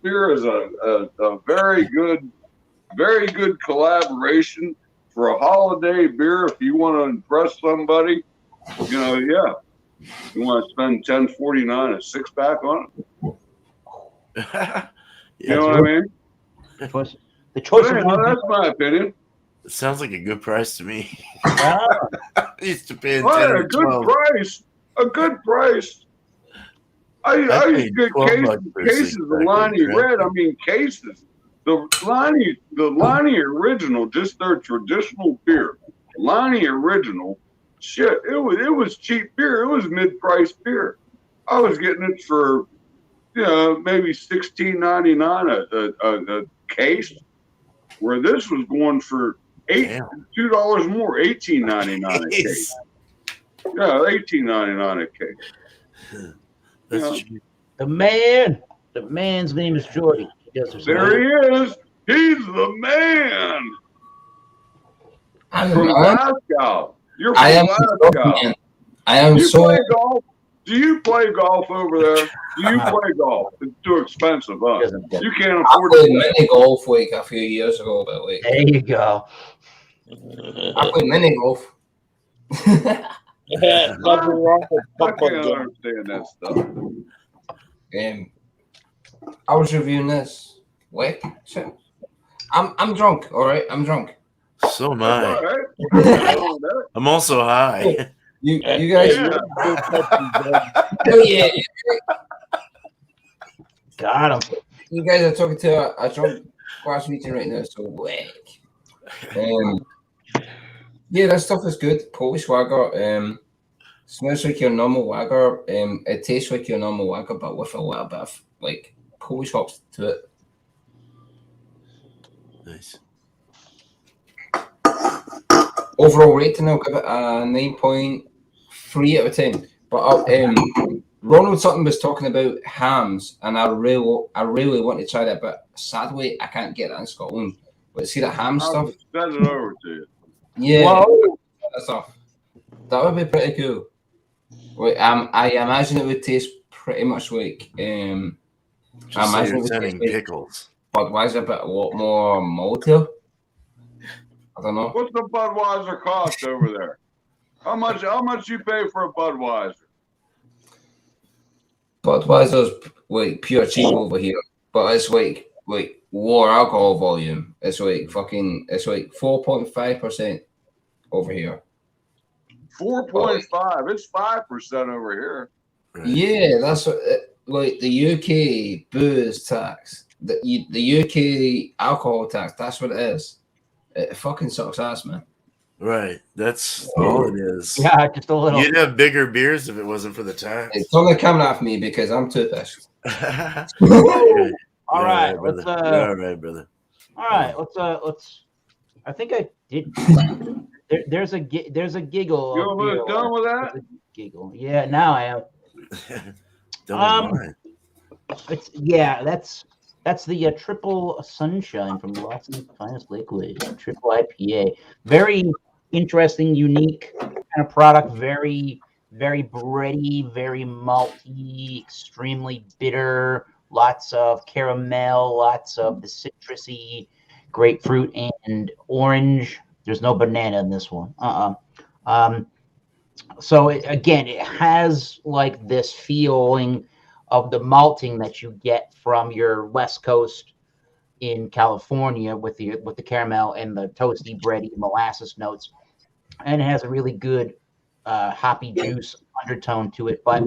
beer is a very good collaboration for a holiday beer. If you want to impress somebody, you know, yeah, you want to spend $10.49 a 6-pack on it. You know what I mean? The choice of that's my opinion. It sounds like a good price to me. Wow. Used to pay A good price. A good price. I used to get cases of Leinie Red. I mean, cases. The Leinie Original, just their traditional beer. Leinie Original, shit, it was cheap beer. It was mid-price beer. I was getting it for, you know, maybe $16.99 a case, where this was going for $2 more, $18.99 a case. Yeah, $18.99 a case. That's cheap. The man's name is Jordy. There he is. He's the man. From Glasgow. You're from Glasgow. I am so. Play golf? Do you play golf over there? Do you play golf? It's too expensive, huh? You can't afford I played mini golf like a few years ago, but like. There you go. I played mini golf. Yeah, nothing wrong with I putt-putt can't game. understand that stuff. I was reviewing this. Wait, so I'm drunk. All right, I'm drunk. So am I. All right. I'm also high. You guys. Yeah. Oh yeah. Got him. You guys are talking to a drunk class meeting right now, so wait. Yeah, that stuff is good. Polish lager. Smells like your normal lager. It tastes like your normal lager, but with a little bit of like Polish hops to it. Nice. Overall rating, I'll give it a 9.3 out of 10. But Ronald Sutton was talking about hams, and I really want to try that, but sadly I can't get that in Scotland. But see that ham I'll stuff? send it over to you. Yeah, Whoa. that stuff. That would be pretty cool. Wait, I imagine it would taste pretty much like I Just so imagine it you're would sending taste like pickles. Budweiser, but a lot more maltier. I don't know. What's the Budweiser cost over there? How much you pay for a Budweiser? Budweiser's like pure cheap over here, but it's like lower alcohol volume. It's like 4.5% over here. 4.5. It's 5% over here. Right. Yeah, that's what, like the UK booze tax, the UK alcohol tax. That's what it is. It fucking sucks ass, man. Right. That's all it is. Yeah, just a little. You'd have bigger beers if it wasn't for the tax. It's only coming off me because I'm too pissed. All right, brother. let's You're all right, brother. all right, let's. I think I did. There's a giggle. You of almost beer. done with that? There's a giggle. Yeah, now I am. Don't mind. It's that's the triple sunshine from Watson's Finest Liquid, triple IPA. Very interesting, unique kind of product. Very, very bready, very malty, extremely bitter. Lots of caramel, lots of the citrusy, grapefruit and orange. There's no banana in this one. So again, it has like this feeling of the malting that you get from your West Coast in California with the caramel and the toasty, bready molasses notes, and it has a really good hoppy juice undertone to it. But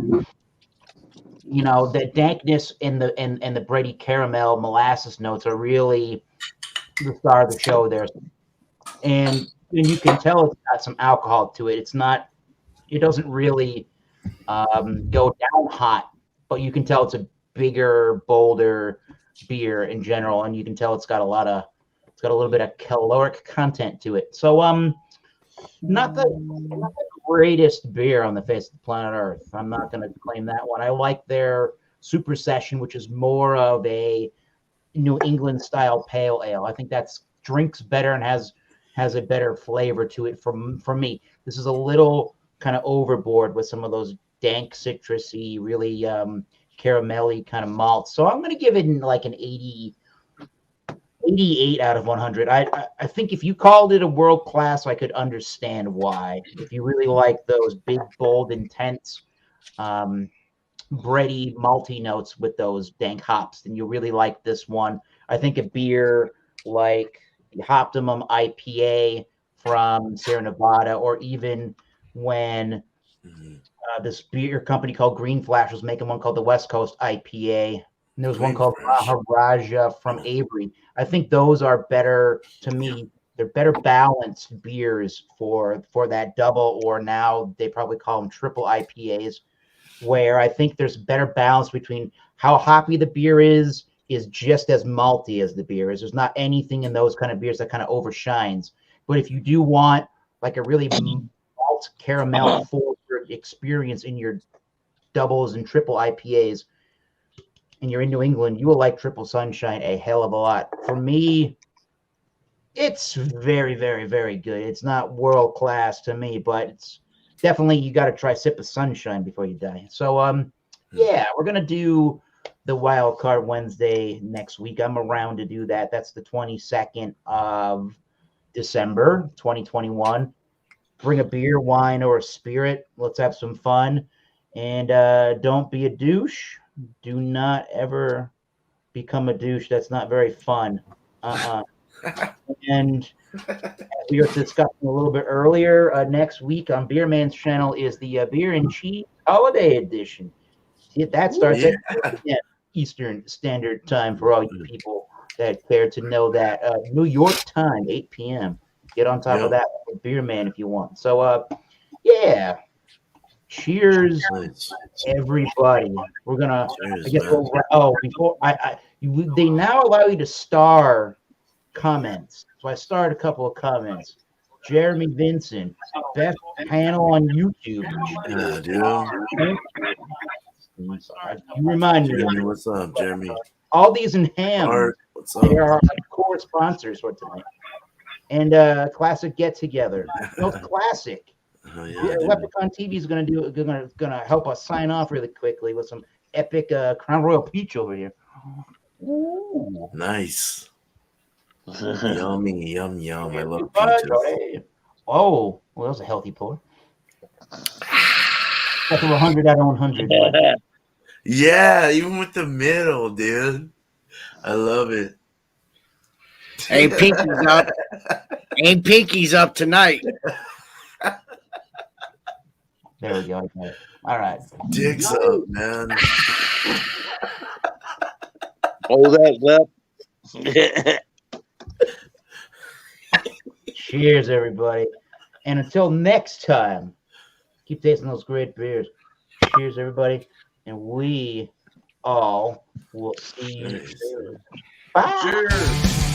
you know, the dankness and the bready caramel molasses notes are really the star of the show there, and you can tell it's got some alcohol to it. It doesn't really go down hot, but you can tell it's a bigger, bolder beer in general, and you can tell it's got a little bit of caloric content to it. So not the greatest beer on the face of the planet Earth. I'm not going to claim that one. I like their Super Session, which is more of a New England style pale ale. I think that's drinks better and has a better flavor to it for me. This is a little kind of overboard with some of those dank, citrusy, really caramelly kind of malts. So I'm going to give it like an 88 out of 100. I think if you called it a world class, I could understand why. If you really like those big, bold, intense, bready, malty notes with those dank hops, then you really like this one. I think a beer like the Optimum IPA from Sierra Nevada, or even when this beer company called Green Flash was making one called the West Coast IPA, and there was one called Maharaja from Avery. I think those are better to me. They're better balanced beers for that double, or now they probably call them triple IPAs, where I think there's better balance between how hoppy the beer is just as malty as the beer is. There's not anything in those kind of beers that kind of overshines. But if you do want like a really malt caramel forward experience in your doubles and triple IPAs, and you're in New England, you will like Triple Sunshine a hell of a lot. For me, it's very, very, very good. It's not world class to me, but it's definitely, you got to try Sip of Sunshine before you die. So, yeah, we're going to do the Wild Card Wednesday next week. I'm around to do that. That's the 22nd of December, 2021. Bring a beer, wine, or a spirit. Let's have some fun. And don't be a douche. Do not ever become a douche. That's not very fun. And as we were discussing a little bit earlier, next week on Beer Man's channel is the Beer and Cheese Holiday Edition. See, that starts at Eastern Standard Time for all you people that care to know that. New York time, 8 p.m. Get on top of that with Beer Man if you want. So, yeah. Cheers, everybody. We're gonna. I guess. Before they now allow you to star comments. So I starred a couple of comments. Jeremy Vincent, best panel on YouTube. Yeah, dude. You remind me. Jeremy, what's up, Jeremy? All these in ham. Art, what's up? They are our core sponsors for tonight. And classic get together. Classic. Oh, yeah, Leprechaun TV is gonna help us sign off really quickly with some epic Crown Royal Peach over here. Ooh. Nice. Yummy, yum, yum. I love Peaches. peaches. Oh, well, that was a healthy pour. That's a 100 out of 100. Yeah, even with the middle, dude. I love it. Ain't Pinky's up. Ain't Pinky's up tonight. There we go. Okay. All right. Dick's up, man. Hold that left. Cheers, everybody. And until next time, keep tasting those great beers. Cheers, everybody. And we all will see you soon. Bye. Cheers.